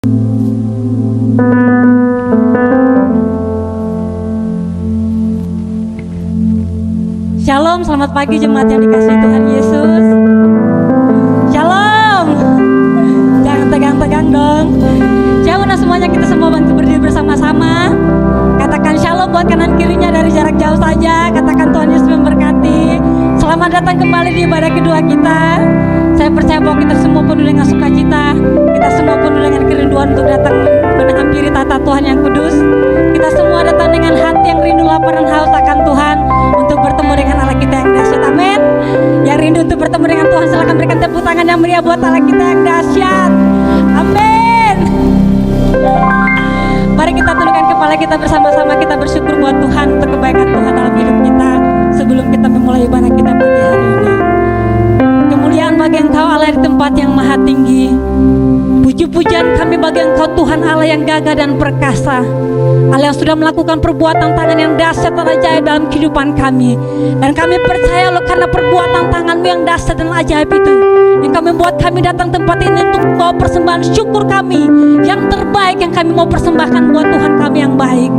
Shalom, selamat pagi jemaat yang dikasihi Tuhan Yesus. Shalom. Jangan tegang-tegang dong. Jauh semuanya, kita semua bantu berdiri bersama-sama. Katakan shalom buat kanan kirinya dari jarak jauh saja. Katakan Tuhan Yesus memberkati. Selamat datang kembali di ibadah kedua kita. Saya percaya bahwa kita semua penuh dengan sukacita. Kita semua penuh dengan kerinduan untuk datang menghampiri tata Tuhan yang kudus. Kita semua datang dengan hati yang rindu, lapar dan haus akan Tuhan, untuk bertemu dengan Allah kita yang dahsyat. Amin. Yang rindu untuk bertemu dengan Tuhan, silakan berikan tepuk tangan yang meriah buat Allah kita yang dahsyat. Amin. Mari kita tundukkan kepala kita bersama-sama. Kita bersyukur buat Tuhan untuk kebaikan Tuhan dalam hidup kita. Sebelum kita memulai ibadah kita pagi hari ini, kemuliaan bagi Engkau Allah di tempat yang maha tinggi. Puji-pujian kami bagi Engkau Tuhan Allah yang gagah dan perkasa, Allah yang sudah melakukan perbuatan tangan yang dahsyat dan ajaib dalam kehidupan kami. Dan kami percaya loh, karena perbuatan tangan-Mu yang dahsyat dan ajaib itu yang kami membuat kami datang tempat ini untuk membawa persembahan syukur kami yang terbaik, yang kami mau persembahkan buat Tuhan kami yang baik.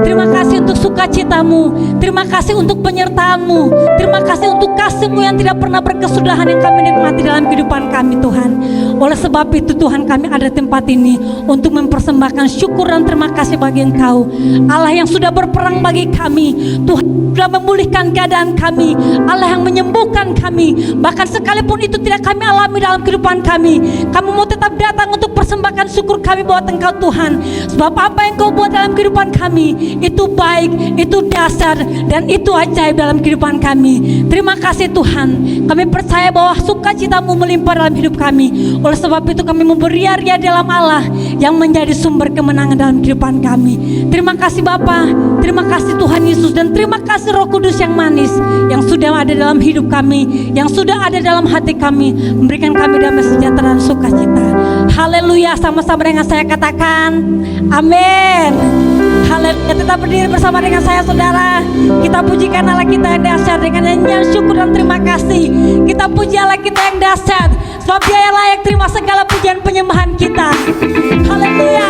Terima kasih untuk sukacita-Mu, terima kasih untuk penyertaan-Mu, terima kasih untuk kasih-Mu yang tidak pernah berkesudahan yang kami nikmati dalam kehidupan kami Tuhan. Oleh sebab itu Tuhan, kami ada di tempat ini untuk mempersembahkan syukur dan terima kasih bagi Engkau Allah yang sudah berperang bagi kami. Tuhan sudah memulihkan keadaan kami, Allah yang menyembuhkan kami. Bahkan sekalipun itu tidak kami alami dalam kehidupan kami, kami mau tetap datang untuk persembahkan syukur kami buat Engkau Tuhan. Sebab apa yang Kau buat dalam kehidupan kami itu baik, itu dasar, dan itu ajaib dalam kehidupan kami. Terima kasih Tuhan. Kami percaya bahwa sukacita-Mu melimpah dalam hidup kami. Oleh sebab itu kami memberia-ria dalam Allah yang menjadi sumber kemenangan dalam kehidupan kami. Terima kasih Bapa, terima kasih Tuhan Yesus, dan terima kasih Roh Kudus yang manis yang sudah ada dalam hidup kami, yang sudah ada dalam hati kami, memberikan kami damai sejahtera dan sukacita. Haleluya. Sama-sama dengan saya katakan amin. Haleluya. Tetap berdiri bersama dengan saya saudara. Kita pujikan Allah kita yang dahsyat dengan nyanyian syukur dan terima kasih. Kita puji Allah kita yang dahsyat, sebab Dia yang layak terima segala pujian penyembahan kita. Haleluya.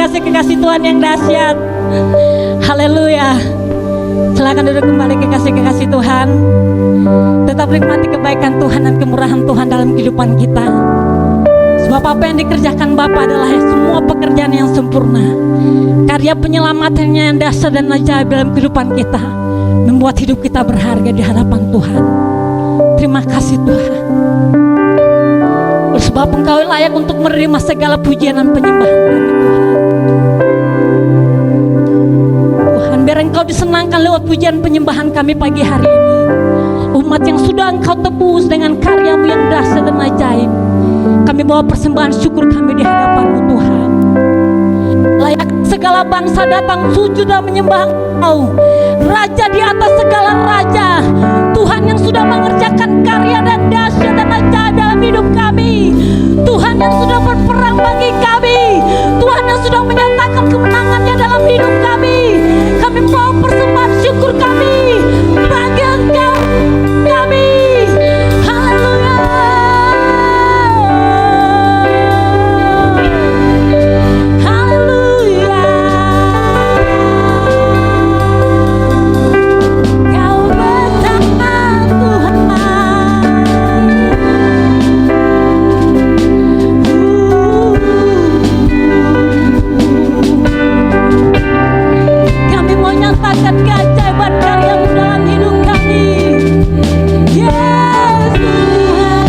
kekasih-kekasih Tuhan yang dahsyat. Haleluya. Silakan duduk kembali kekasih-kekasih Tuhan. Tetap nikmati kebaikan Tuhan dan kemurahan Tuhan dalam kehidupan kita. Sebab apa yang dikerjakan Bapa adalah semua pekerjaan yang sempurna. Karya penyelamatannya yang dahsyat dan ajaib dalam kehidupan kita, membuat hidup kita berharga di hadapan Tuhan. Terima kasih Tuhan. Sebab Engkau layak untuk menerima segala pujian dan penyembahan kami Tuhan. Tuhan, biar Engkau disenangkan lewat pujian penyembahan kami pagi hari ini. Umat yang sudah Engkau tebus dengan karya-Mu yang dahsyat dan ajaib, kami bawa persembahan syukur kami di hadapan-Mu Tuhan. Layak segala bangsa datang sujud dan menyembah Engkau, Raja di atas segala raja, Tuhan yang sudah mengerjakan karya dan dahsyat dan ajaib dalam hidup kami, Tuhan yang sudah berperang bagi kami, Tuhan yang sudah menyatakan kemenangannya dalam hidup kami. Kami bawa persembahan syukur kami bagi Engkau kami. Haleluya. Haleluya. Kau betapa Tuhan. Kami mau nyatakan keajaiban karya-Mu dalam hidup kami. Yes Tuhan.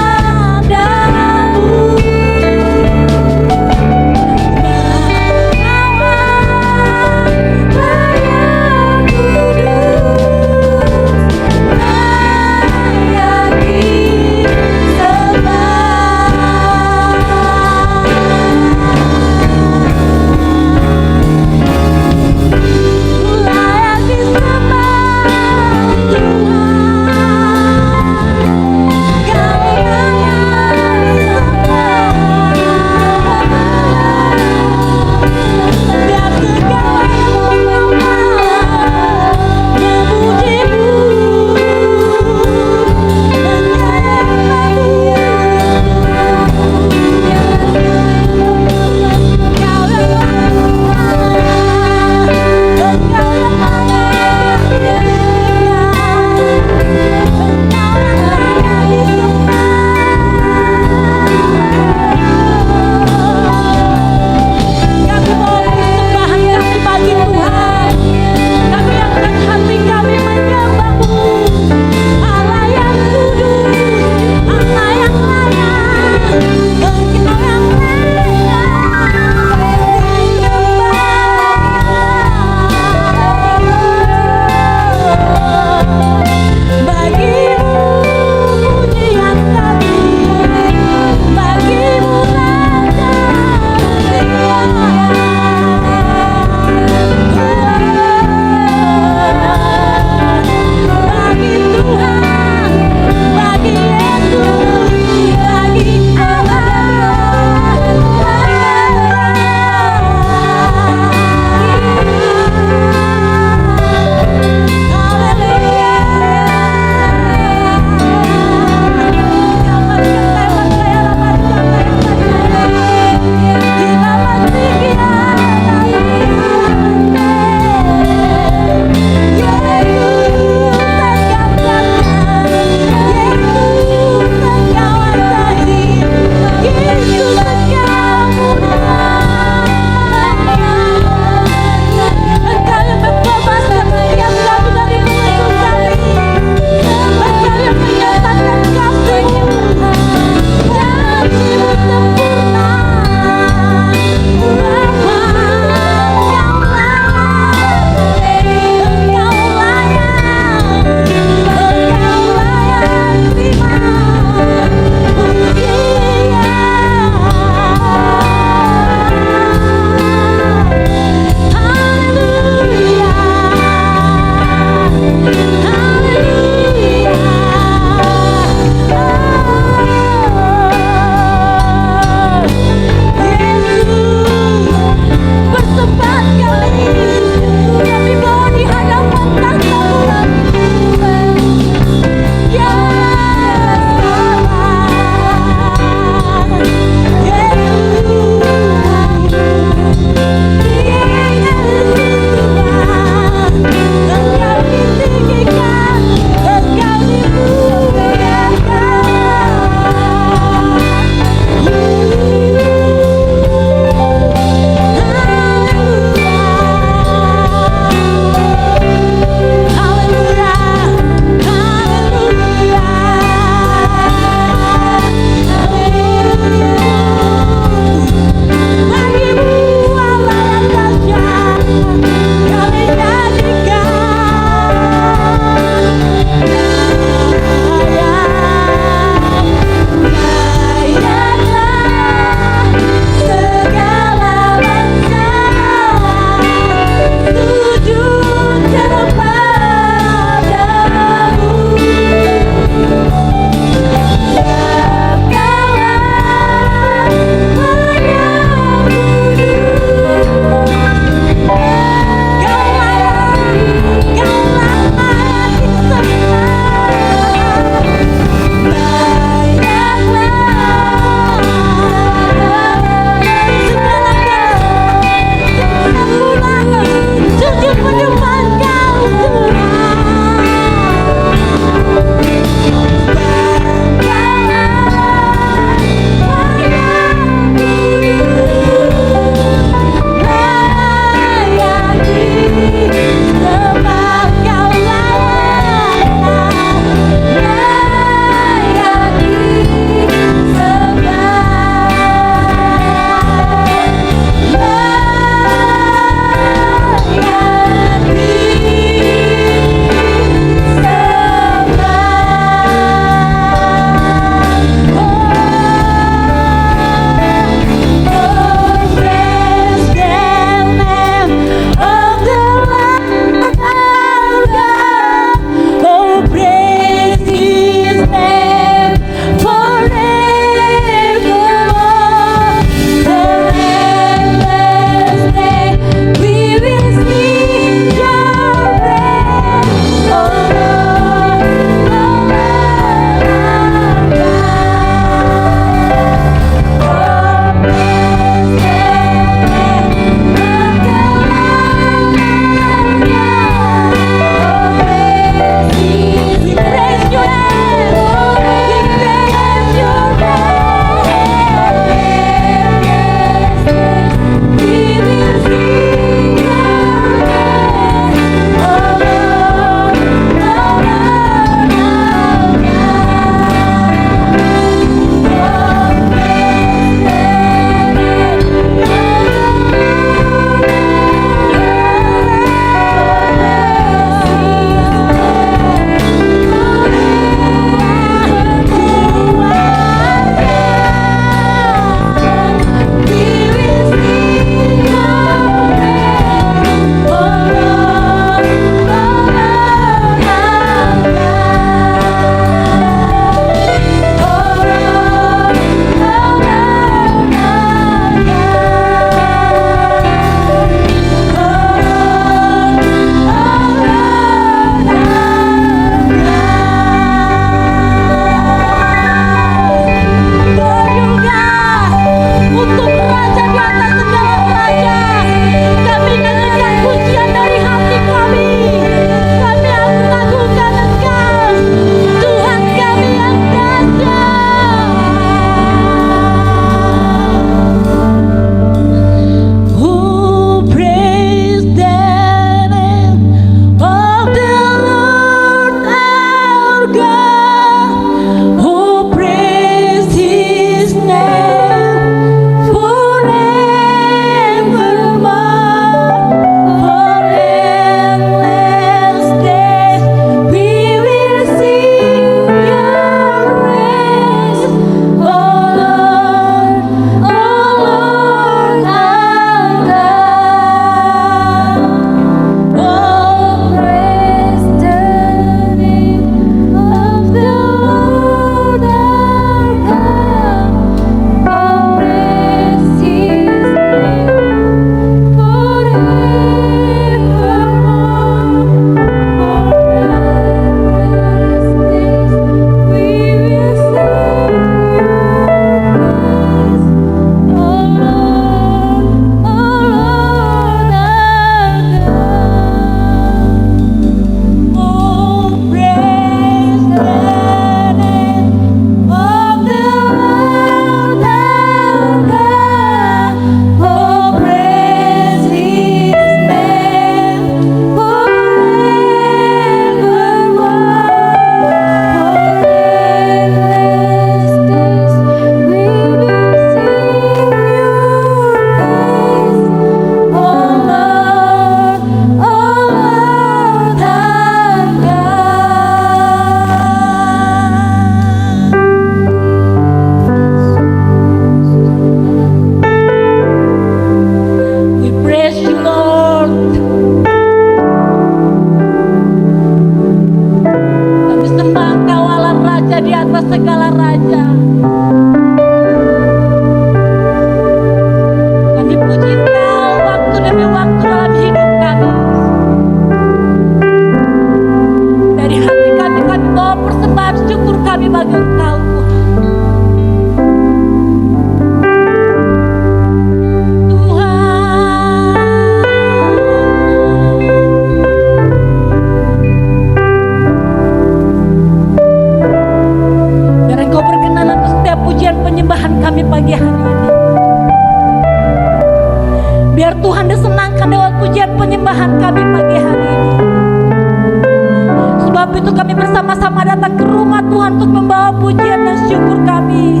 sebab itu kami bersama-sama datang ke rumah Tuhan untuk membawa pujian dan syukur kami.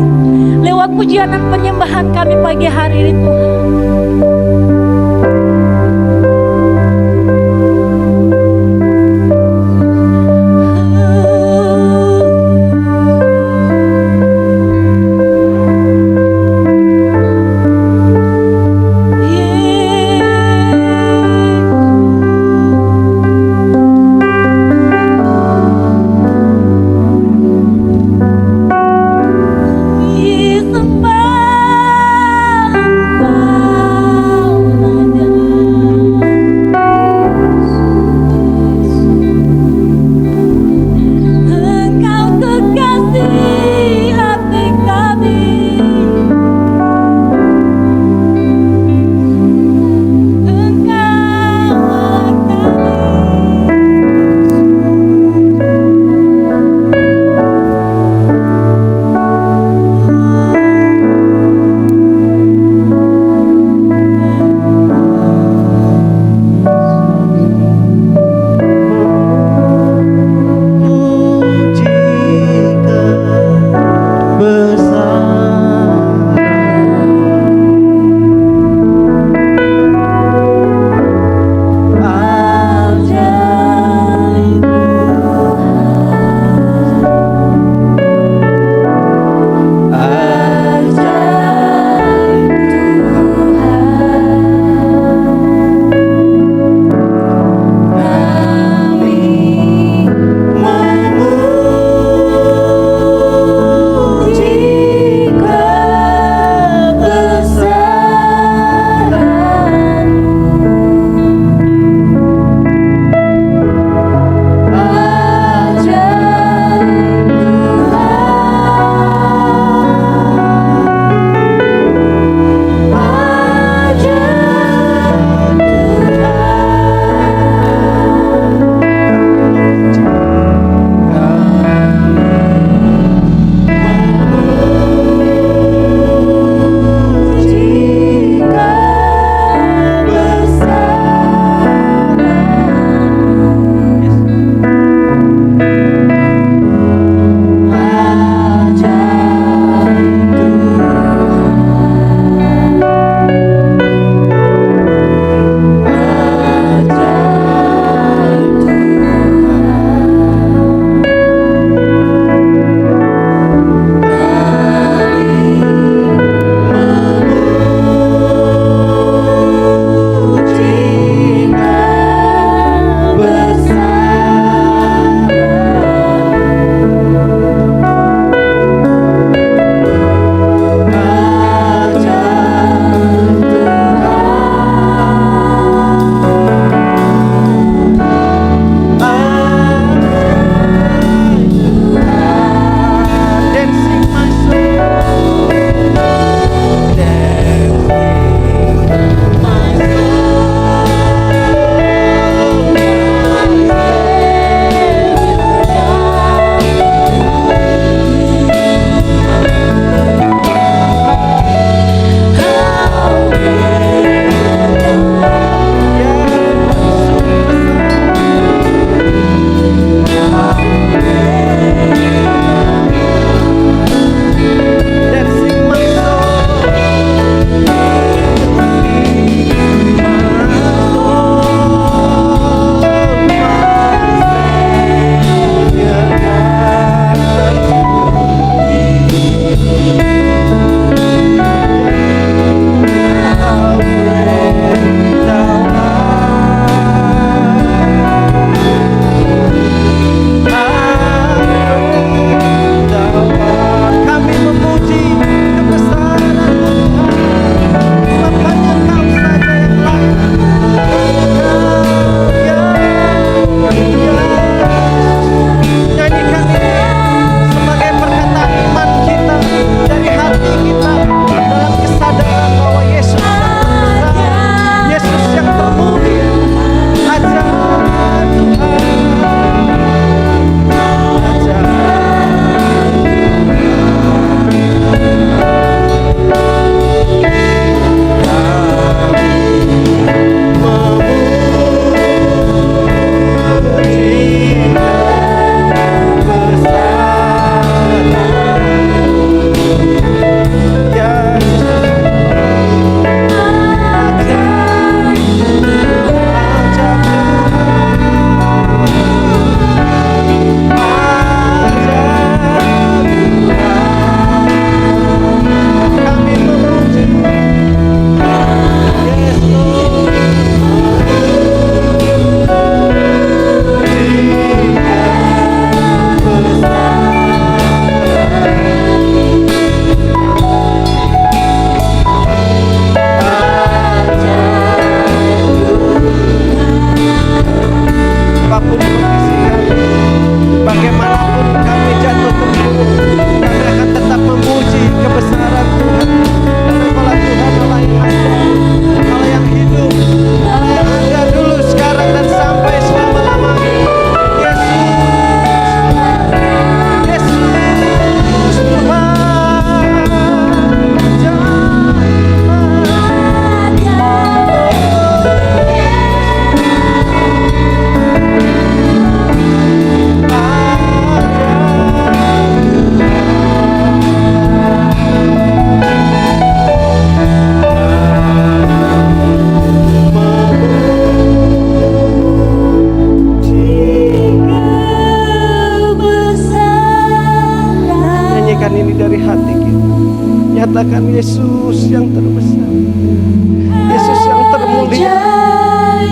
Lewat pujian dan penyembahan kami pagi hari ini Tuhan. Sembah menyatakan Yesus yang terbesar, Yesus yang termulia,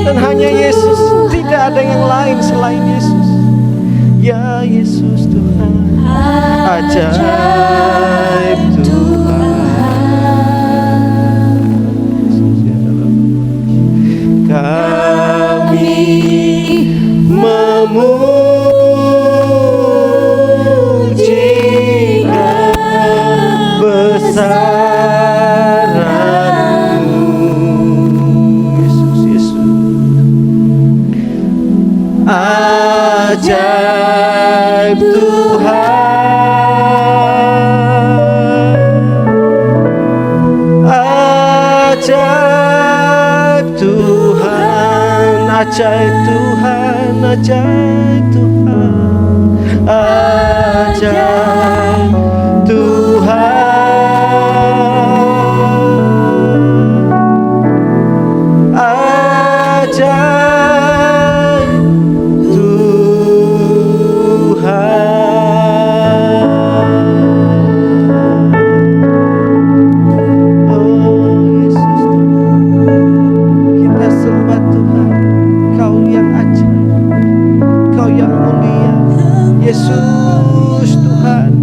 dan hanya Yesus, tidak ada yang lain selain Yesus. Ya Yesus Tuhan, ajaib Tuhan. Kami memuji kebesaran-Mu, Yesus, Yesus. Ajaib Tuhan, ajaib Tuhan, ajaib Tuhan, ajaib Tuhan, ajaib Tuhan, ajaib Yesus Tuhan,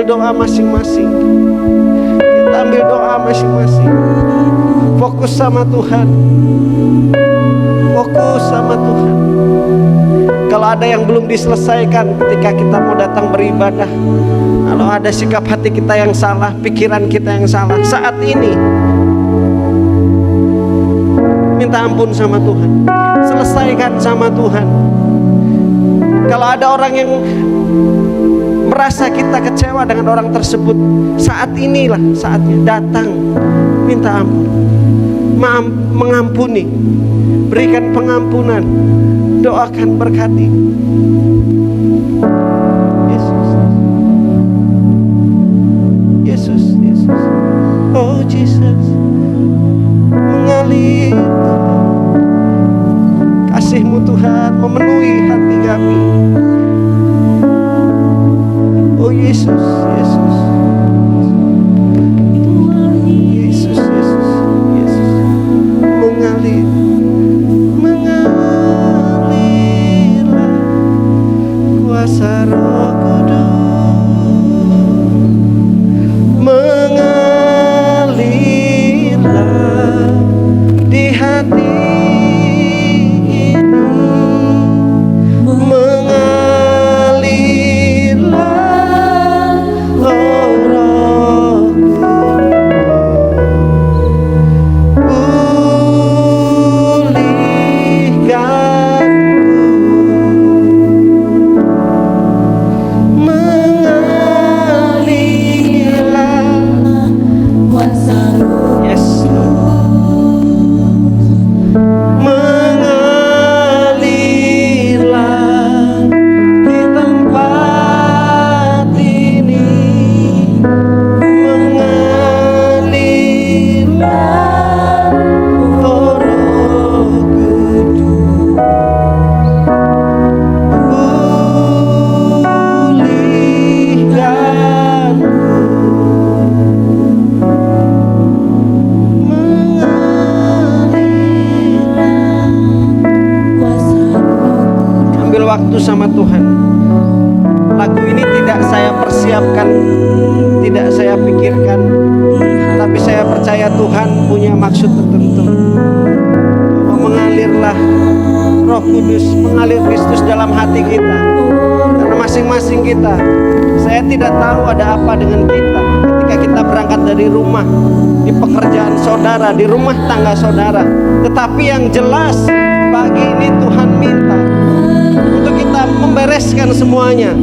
doa masing-masing. Kita ambil doa masing-masing. Fokus sama Tuhan. Fokus sama Tuhan. Kalau ada yang belum diselesaikan ketika kita mau datang beribadah, kalau ada sikap hati kita yang salah, pikiran kita yang salah, saat ini minta ampun sama Tuhan. Selesaikan sama Tuhan. Kalau ada orang yang merasa kita kecewa dengan orang tersebut, saat inilah saatnya datang, minta ampun, mengampuni, berikan pengampunan, doakan, berkati. Yesus, Yesus, Yesus, oh Jesus, mengalir kasih-Mu Tuhan memenuhi hati kami. Oh Yesus, Yesus, Yesus, Yesus, Yesus, mengalir, mengalirlah kuasa Roh Kudus, mengalirlah di hati ini, mengalirlah oh Roh Kudus, pulihkanku, mengalirlah Kuasa Roh yes Lord, mengalirlah di tempat ini, mengalirlah oh Roh Kudus, pulihkanku, mengalirlah. Kuasa Roh Ambil waktu sama Tuhan. Lagu ini tidak saya persiapkan, tidak saya pikirkan, tapi saya percaya Tuhan punya maksud tertentu. Bahwa mengalirlah Roh Kudus, mengalir Kristus dalam hati kita. Karena masing-masing kita, saya tidak tahu ada apa dengan kita ketika kita berangkat dari rumah, di pekerjaan saudara, di rumah tangga saudara. Tetapi yang jelas pagi ini Tuhan minta untuk kita membereskan semuanya.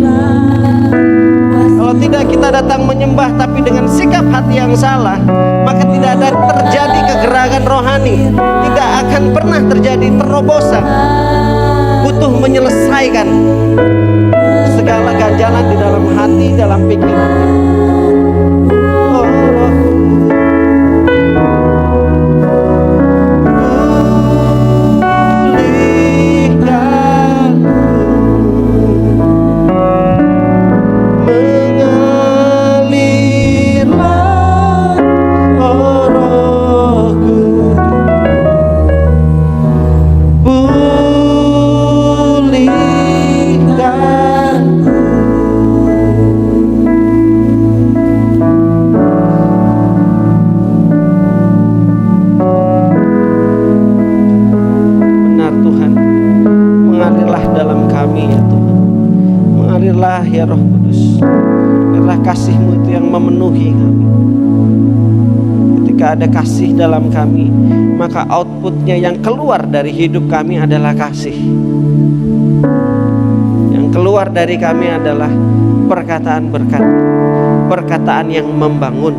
Kalau tidak kita datang menyembah tapi dengan sikap hati yang salah, maka tidak ada terjadi kegerakan rohani, tidak akan pernah terjadi terobosan. Butuh menyelesaikan segala ganjalan di dalam hati, dalam pikiran. Oh, Roh mengalirlah oh Roh Kudus, pulihkanku, benar Tuhan, mengalirlah dalam kami ya Tuhan, mengalirlah ya Roh Kudus, biarlah kasih-Mu itu yang memenuhi kami. Ketika ada kasih dalam kami, maka outputnya yang keluar dari hidup kami adalah kasih. Yang keluar dari kami adalah perkataan berkat, perkataan yang membangun,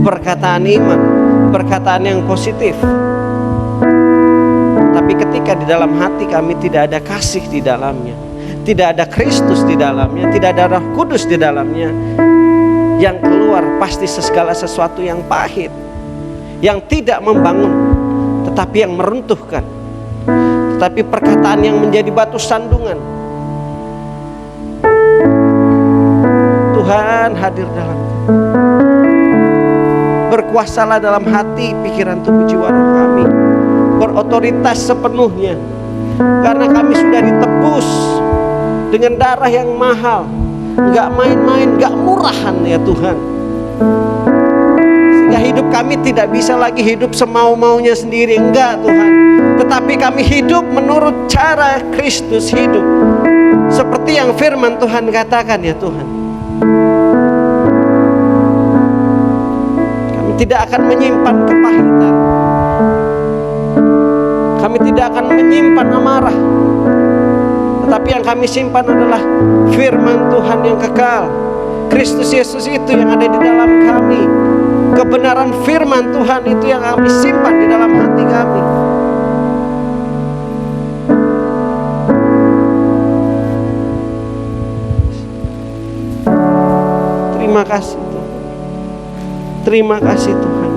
perkataan iman, perkataan yang positif. Tapi ketika di dalam hati kami tidak ada kasih di dalamnya, tidak ada Kristus di dalamnya, tidak ada Roh Kudus di dalamnya, yang keluar pasti segala sesuatu yang pahit, yang tidak membangun, tetapi yang meruntuhkan, tetapi perkataan yang menjadi batu sandungan. Tuhan hadir dalam kami, berkuasalah dalam hati, pikiran, tubuh, jiwa, roh kami, berotoritas sepenuhnya, karena kami sudah ditebus dengan darah yang mahal, Gak main-main, gak murahan ya Tuhan. Sehingga hidup kami tidak bisa lagi hidup semau-maunya sendiri. Enggak Tuhan, tetapi kami hidup menurut cara Kristus hidup, seperti yang firman Tuhan katakan ya Tuhan. Kami tidak akan menyimpan kepahitan, kami tidak akan menyimpan amarah, tetapi yang kami simpan adalah firman Tuhan yang kekal. Kristus Yesus itu yang ada di dalam kami. Kebenaran firman Tuhan itu yang kami simpan di dalam hati kami. Terima kasih Tuhan. Terima kasih Tuhan.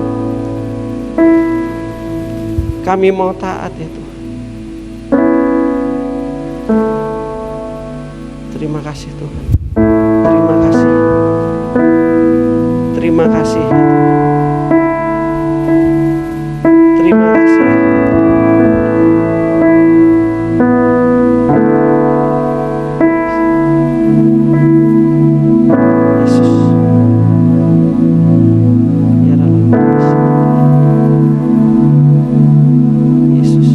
Kami mau taat ya Tuhan. Terima kasih Tuhan. Terima kasih. Terima kasih. Terima kasih. Yesus. Ya dalam Yesus.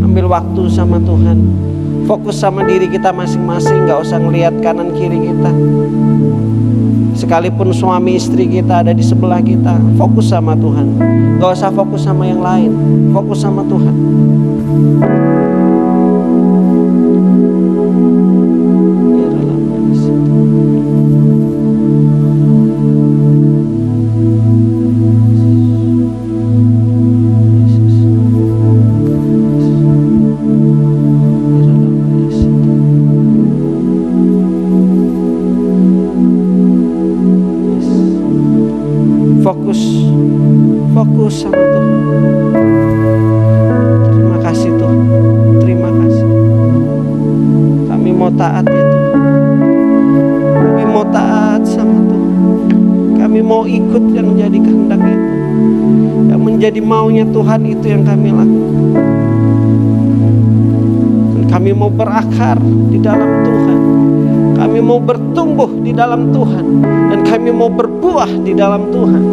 Ambil waktu sama Tuhan. Fokus sama diri kita masing-masing, gak usah ngelihat kanan kiri kita. Sekalipun suami istri kita ada di sebelah kita, fokus sama Tuhan. Gak usah fokus sama yang lain, fokus sama Tuhan. Fokus sama Tuhan. Terima kasih Tuhan. Terima kasih. Kami mau taat ya Tuhan. Kami mau taat sama Tuhan. Kami mau ikut yang menjadi kehendak itu, yang menjadi maunya Tuhan itu yang kami lakukan. Dan kami mau berakar di dalam Tuhan. Kami mau bertumbuh di dalam Tuhan. Dan kami mau berbuah di dalam Tuhan.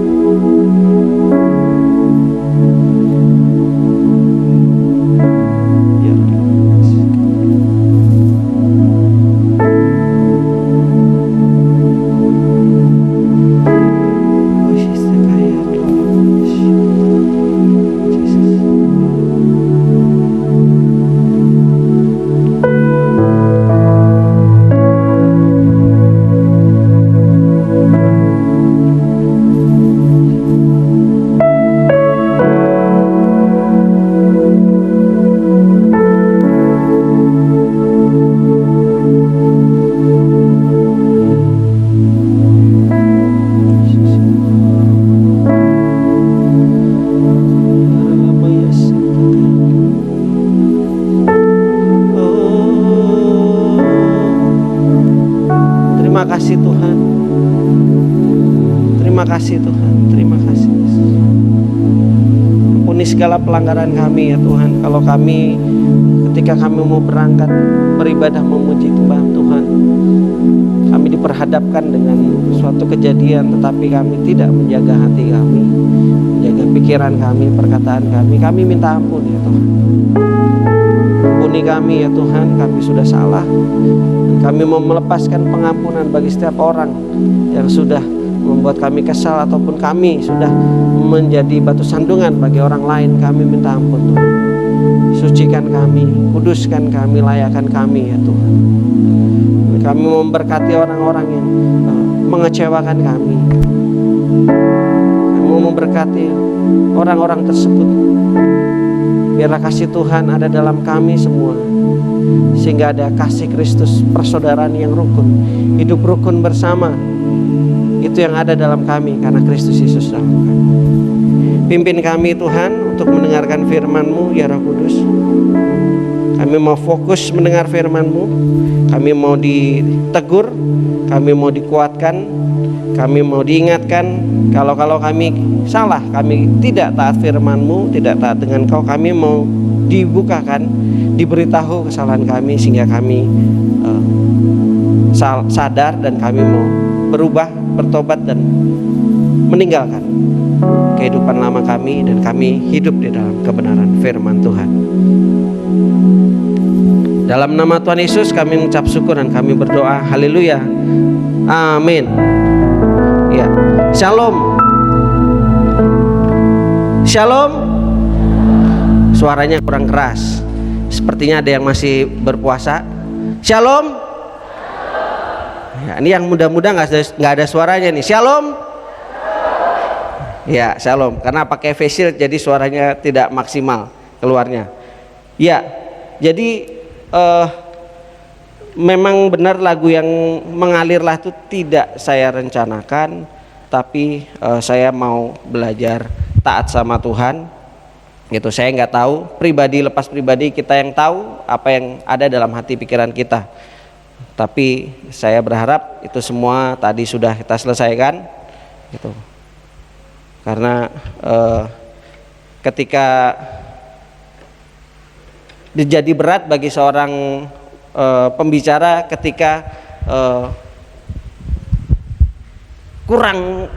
Terima kasih Tuhan. Terima kasih Tuhan. Terima kasih Yesus. Ampuni segala pelanggaran kami ya Tuhan. Kalau kami ketika kami mau berangkat beribadah memuji Tuhan, kami diperhadapkan dengan suatu kejadian, tetapi kami tidak menjaga hati kami, menjaga pikiran kami, perkataan kami minta ampun ya Tuhan. Ampuni kami ya Tuhan, kami sudah salah. Kami mau melepaskan pengampunan bagi setiap orang yang sudah membuat kami kesal ataupun kami sudah menjadi batu sandungan bagi orang lain. Kami minta ampun Tuhan. Sucikan kami, kuduskan kami, layakkan kami ya Tuhan. Kami memberkati orang-orang yang mengecewakan kami. Kami mau memberkati orang-orang tersebut. Biarlah kasih Tuhan ada dalam kami semua, sehingga ada kasih Kristus, persaudaraan yang rukun, hidup rukun bersama. Itu yang ada dalam kami karena Kristus Yesus dalam kami. Pimpin kami Tuhan untuk mendengarkan firman-Mu ya Roh Kudus. Kami mau fokus mendengar firman-Mu. Kami mau ditegur, kami mau dikuatkan, kami mau diingatkan. Kalau kami salah, kami tidak taat firman-Mu, tidak taat dengan Kau, kami mau dibukakan, diberitahu kesalahan kami sehingga kami sadar dan kami mau berubah, bertobat dan meninggalkan kehidupan lama kami, dan kami hidup di dalam kebenaran firman Tuhan. Dalam nama Tuhan Yesus kami mengucap syukur dan kami berdoa. Haleluya. Amin. Ya. Shalom. Shalom. Suaranya kurang keras. Sepertinya ada yang masih berpuasa. Shalom. Ya, ini yang muda-muda nggak ada suaranya nih. Shalom. Ya, shalom. Karena pakai face shield jadi suaranya tidak maksimal keluarnya. Ya, jadi memang benar lagu yang mengalirlah itu tidak saya rencanakan, tapi saya mau belajar taat sama Tuhan. Gitu, saya nggak tahu, pribadi lepas pribadi kita yang tahu apa yang ada dalam hati pikiran kita. Tapi saya berharap itu semua tadi sudah kita selesaikan, gitu. Karena ketika jadi berat bagi seorang pembicara ketika kurang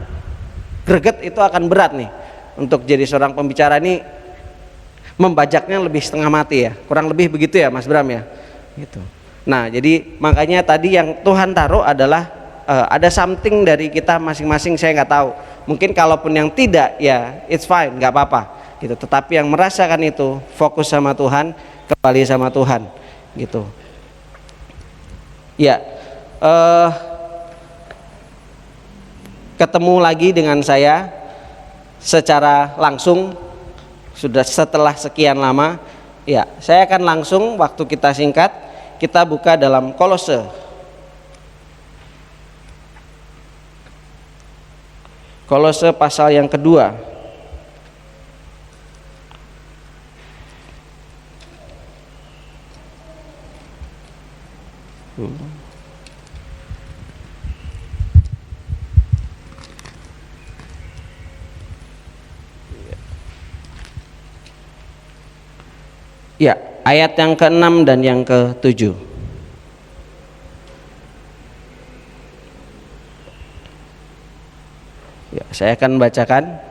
greget, itu akan berat nih untuk jadi seorang pembicara ini, membajaknya lebih setengah mati ya, kurang lebih begitu ya Mas Bram ya, gitu. Nah jadi makanya tadi yang Tuhan taruh adalah ada something dari kita masing-masing. Saya nggak tahu, mungkin kalaupun yang tidak ya it's fine, nggak apa-apa gitu. Tetapi yang merasakan itu fokus sama Tuhan, kembali sama Tuhan, gitu. Ya, ketemu lagi dengan saya secara langsung sudah setelah sekian lama. Ya, saya akan langsung, waktu kita singkat, kita buka dalam Kolose. Kolose pasal yang kedua. Ya, ayat yang ke-6 dan yang ke-7. Ya, saya akan bacakan.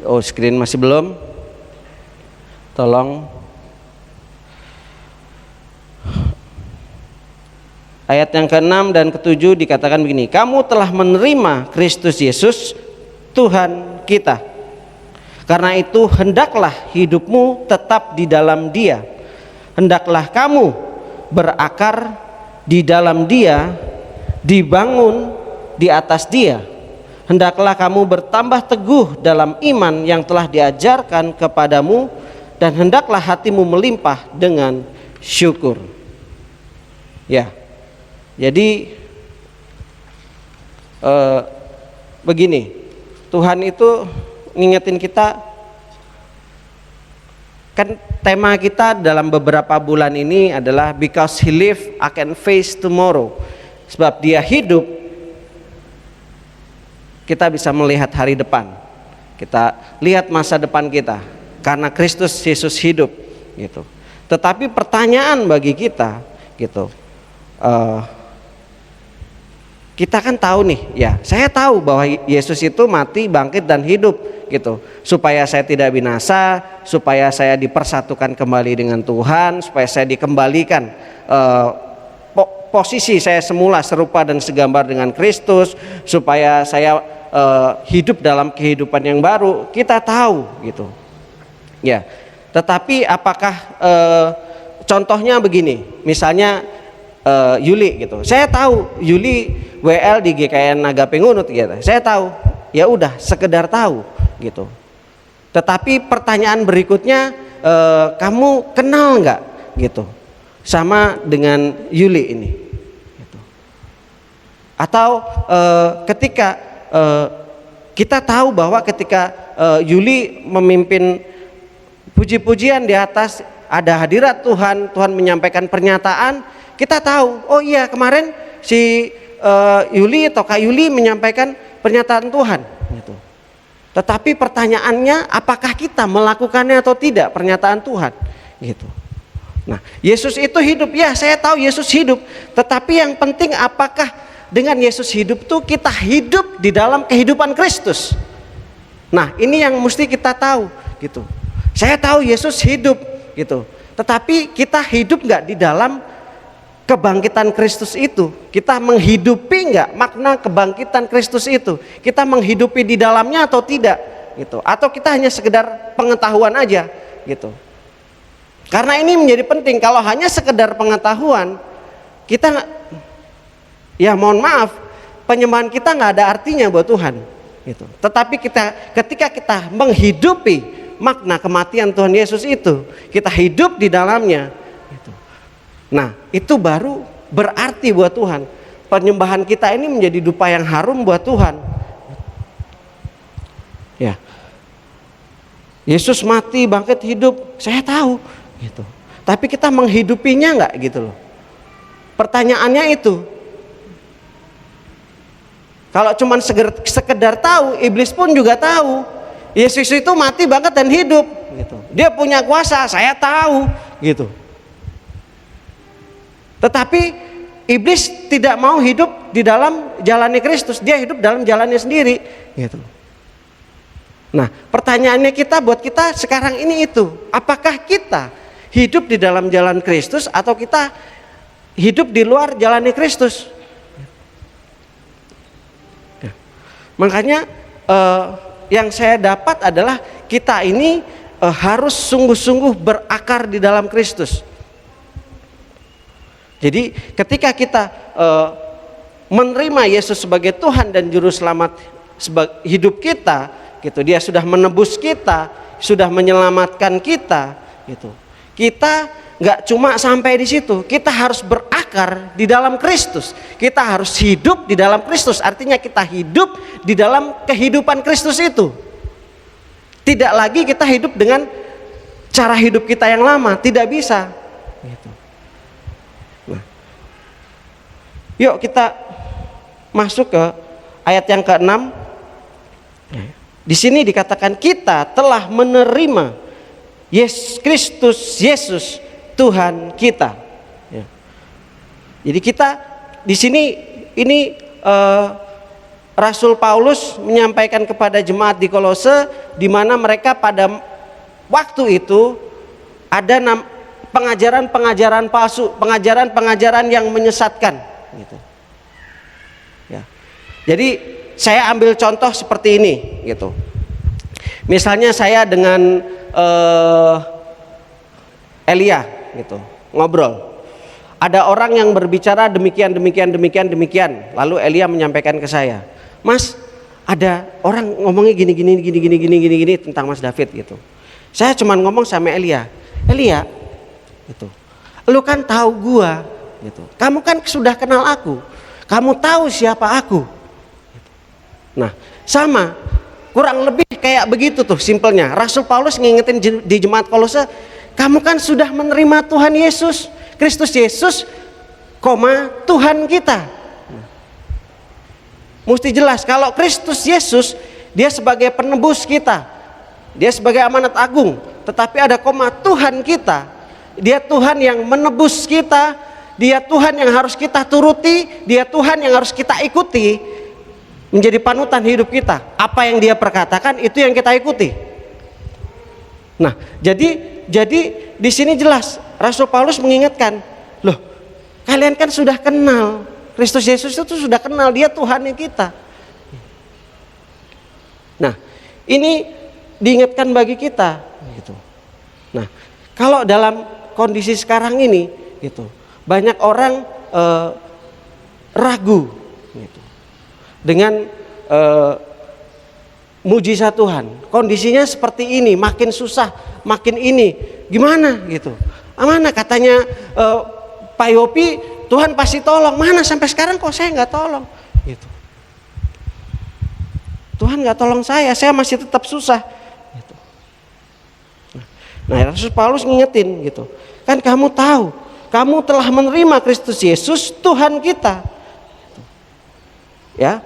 Oh, screen masih belum. Tolong. Ayat yang ke-6 dan ke-7 dikatakan begini: kamu telah menerima Kristus Yesus Tuhan kita. Karena itu hendaklah hidupmu tetap di dalam Dia. Hendaklah kamu berakar di dalam Dia, dibangun di atas Dia. Hendaklah kamu bertambah teguh dalam iman yang telah diajarkan kepadamu, dan hendaklah hatimu melimpah dengan syukur. Ya. Jadi begini, Tuhan itu ngingetin kita, kan tema kita dalam beberapa bulan ini adalah because he live I can face tomorrow. Sebab dia hidup, kita bisa melihat hari depan, kita lihat masa depan kita karena Kristus Yesus hidup, gitu. Tetapi pertanyaan bagi kita, gitu, kita kan tahu nih, ya saya tahu bahwa Yesus itu mati, bangkit dan hidup, gitu, supaya saya tidak binasa, supaya saya dipersatukan kembali dengan Tuhan, supaya saya dikembalikan posisi saya semula serupa dan segambar dengan Kristus, supaya saya hidup dalam kehidupan yang baru. Kita tahu, gitu, ya. Tetapi apakah contohnya begini, misalnya Yuli, gitu, saya tahu Yuli WL di GKN Naga Pengunut, gitu, saya tahu, ya udah sekedar tahu, gitu. Tetapi pertanyaan berikutnya, kamu kenal nggak, gitu, sama dengan Yuli ini, gitu. Atau ketika kita tahu bahwa ketika Yuli memimpin puji-pujian di atas ada hadirat Tuhan, Tuhan menyampaikan pernyataan, kita tahu, oh iya kemarin si Yuli atau Kak Yuli menyampaikan pernyataan Tuhan gitu. Tetapi pertanyaannya, apakah kita melakukannya atau tidak pernyataan Tuhan gitu. Nah, Yesus itu hidup, ya saya tahu Yesus hidup, tetapi yang penting apakah dengan Yesus hidup tuh kita hidup di dalam kehidupan Kristus. Nah, ini yang mesti kita tahu gitu. Saya tahu Yesus hidup gitu, tetapi kita hidup nggak di dalam kebangkitan Kristus itu? Kita menghidupi nggak makna kebangkitan Kristus itu? Kita menghidupi di dalamnya atau tidak gitu? Atau kita hanya sekedar pengetahuan aja gitu? Karena ini menjadi penting. Kalau hanya sekedar pengetahuan, kita ya mohon maaf, penyembahan kita nggak ada artinya buat Tuhan gitu. Tetapi ketika kita menghidupi makna kematian Tuhan Yesus itu, kita hidup di dalamnya gitu. Nah, itu baru berarti buat Tuhan. Penyembahan kita ini menjadi dupa yang harum buat Tuhan. Ya. Yesus mati, bangkit, hidup, saya tahu gitu. Tapi kita menghidupinya enggak gitu loh. Pertanyaannya itu. Kalau cuman sekedar tahu, iblis pun juga tahu. Yesus itu mati, bangkit dan hidup gitu. Dia punya kuasa, saya tahu gitu. Tetapi iblis tidak mau hidup di dalam jalannya Kristus, dia hidup dalam jalannya sendiri gitu. Nah, pertanyaannya buat kita sekarang ini itu, apakah kita hidup di dalam jalan Kristus atau kita hidup di luar jalannya Kristus? Makanya yang saya dapat adalah kita ini harus sungguh-sungguh berakar di dalam Kristus. Jadi ketika kita menerima Yesus sebagai Tuhan dan Juru Selamat hidup kita, gitu, Dia sudah menebus kita, sudah menyelamatkan kita, gitu. Kita nggak cuma sampai di situ, kita harus berakar di dalam Kristus. Kita harus hidup di dalam Kristus, artinya kita hidup di dalam kehidupan Kristus itu. Tidak lagi kita hidup dengan cara hidup kita yang lama, tidak bisa. Gitu. Nah, yuk kita masuk ke ayat yang ke-6. Di sini dikatakan kita telah menerima Kristus Yesus Tuhan kita. Ya. Jadi kita di sini ini Rasul Paulus menyampaikan kepada jemaat di Kolose, di mana mereka pada waktu itu ada pengajaran-pengajaran palsu, pengajaran-pengajaran yang menyesatkan. Gitu. Ya. Jadi saya ambil contoh seperti ini, gitu. Misalnya saya dengan Elia, gitu, ngobrol. Ada orang yang berbicara demikian. Lalu Elia menyampaikan ke saya, Mas, ada orang ngomongnya gini tentang Mas David, gitu. Saya cuma ngomong sama Elia, gitu. Lu kan tahu gua, gitu. Kamu kan sudah kenal aku, kamu tahu siapa aku. Nah, sama, kurang lebih kayak begitu tuh simpelnya. Rasul Paulus ngingetin di jemaat Kolose, kamu kan sudah menerima Tuhan Yesus, Kristus Yesus, Tuhan kita. Mesti jelas kalau Kristus Yesus, dia sebagai penebus kita, dia sebagai amanat agung. Tetapi ada Tuhan kita, dia Tuhan yang menebus kita, dia Tuhan yang harus kita turuti, dia Tuhan yang harus kita ikuti, menjadi panutan hidup kita. Apa yang dia perkatakan itu yang kita ikuti. Nah, jadi di sini jelas Rasul Paulus mengingatkan, loh, kalian kan sudah kenal Kristus Yesus, itu sudah kenal, dia Tuhannya kita. Nah, ini diingatkan bagi kita, gitu. Nah, kalau dalam kondisi sekarang ini, gitu, banyak orang ragu, gitu, dengan mujizat Tuhan. Kondisinya seperti ini, makin susah, makin ini, gimana gitu. Mana katanya Pak Yopi, Tuhan pasti tolong. Mana sampai sekarang kok saya nggak tolong, gitu. Tuhan nggak tolong saya masih tetap susah. Gitu. Nah, Nah, Rasul Paulus ngingetin gitu. Kan kamu tahu, kamu telah menerima Kristus Yesus Tuhan kita. Ya.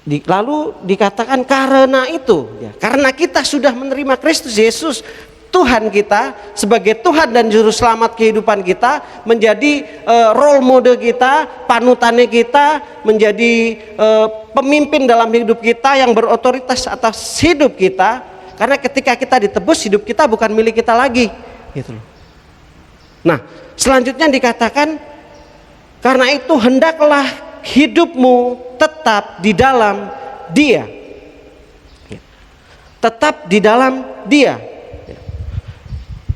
Lalu dikatakan karena itu, ya, karena kita sudah menerima Kristus Yesus Tuhan kita sebagai Tuhan dan Juru Selamat kehidupan kita, menjadi role model kita, panutannya kita, menjadi pemimpin dalam hidup kita yang berotoritas atas hidup kita. Karena ketika kita ditebus, hidup kita bukan milik kita lagi, gitu loh. Nah, selanjutnya dikatakan karena itu hendaklah hidupmu tetap di dalam Dia. Tetap di dalam Dia.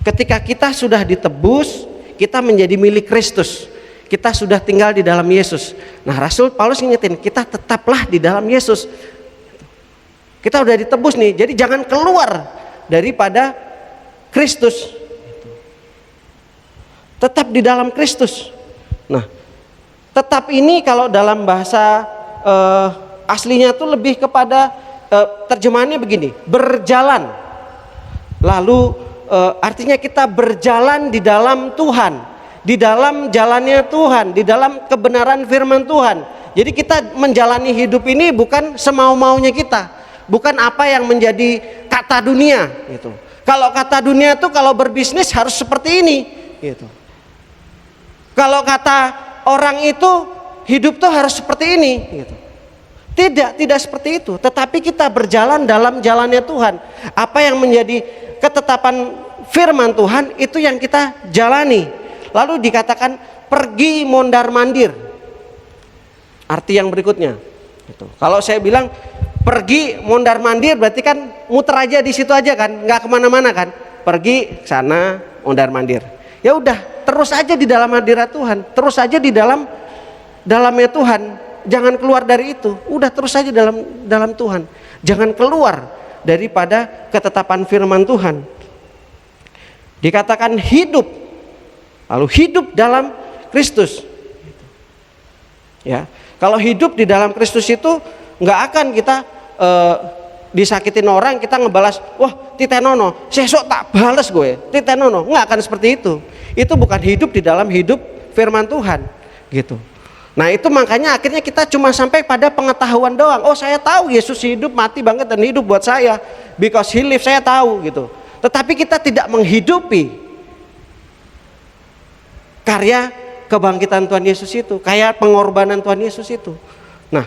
Ketika kita sudah ditebus, kita menjadi milik Kristus. Kita sudah tinggal di dalam Yesus. Nah, Rasul Paulus ngingetin, kita tetaplah di dalam Yesus. Kita udah ditebus nih, jadi jangan keluar daripada Kristus. Tetap di dalam Kristus. Nah, tetap ini kalau dalam bahasa aslinya tuh lebih kepada terjemahannya begini, berjalan. Lalu artinya kita berjalan di dalam Tuhan, di dalam jalannya Tuhan, di dalam kebenaran firman Tuhan. Jadi kita menjalani hidup ini bukan semau-maunya kita, bukan apa yang menjadi kata dunia gitu. Kalau kata dunia tuh kalau berbisnis harus seperti ini gitu. Kalau kata orang itu hidup tuh harus seperti ini gitu. Tidak seperti itu, tetapi kita berjalan dalam jalannya Tuhan. Apa yang menjadi ketetapan firman Tuhan itu yang kita jalani. Lalu dikatakan pergi mondar-mandir. Arti yang berikutnya. Gitu. Kalau saya bilang pergi mondar-mandir berarti kan muter aja di situ aja kan, nggak kemana-mana kan. Pergi sana mondar-mandir. Ya udah, terus aja di dalam hadirat Tuhan, terus aja di dalamnya Tuhan. Jangan keluar dari itu. Udah terus aja dalam Tuhan. Jangan keluar daripada ketetapan firman Tuhan. Dikatakan hidup, lalu hidup dalam Kristus. Ya, kalau hidup di dalam Kristus itu nggak akan kita disakitin orang kita ngebalas, wah titenono, sesok tak balas gue, titenono, nggak akan seperti itu. Itu bukan hidup di dalam hidup firman Tuhan, gitu. Nah itu makanya akhirnya kita cuma sampai pada pengetahuan doang. Oh saya tahu Yesus hidup, mati banget dan hidup buat saya. Because he live, saya tahu gitu. Tetapi kita tidak menghidupi karya kebangkitan Tuhan Yesus itu, kayak pengorbanan Tuhan Yesus itu. Nah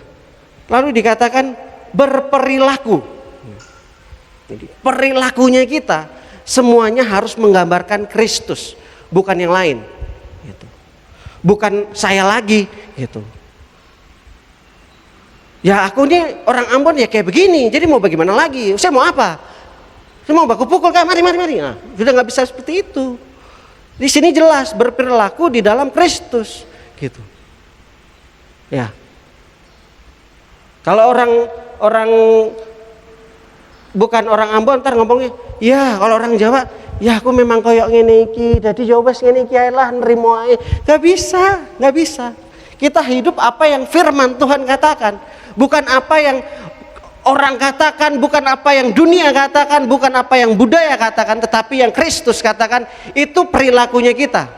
lalu dikatakan berperilaku. Jadi perilakunya kita semuanya harus menggambarkan Kristus, bukan yang lain. Bukan saya lagi gitu. Ya aku ini orang Ambon ya kayak begini, jadi mau bagaimana lagi? Saya mau apa? Saya mau baku pukul kan? Mari. Nah, sudah nggak bisa seperti itu. Di sini jelas berperilaku di dalam Kristus, gitu. Ya. Kalau orang bukan orang Ambon ntar ngomongnya, ya kalau orang Jawa, ya aku memang koyok ngene iki, dadi ya wis ngene iki ae lah nrimo ae. Gak bisa. Kita hidup apa yang firman Tuhan katakan, bukan apa yang orang katakan, bukan apa yang dunia katakan, bukan apa yang budaya katakan, tetapi yang Kristus katakan. Itu perilakunya kita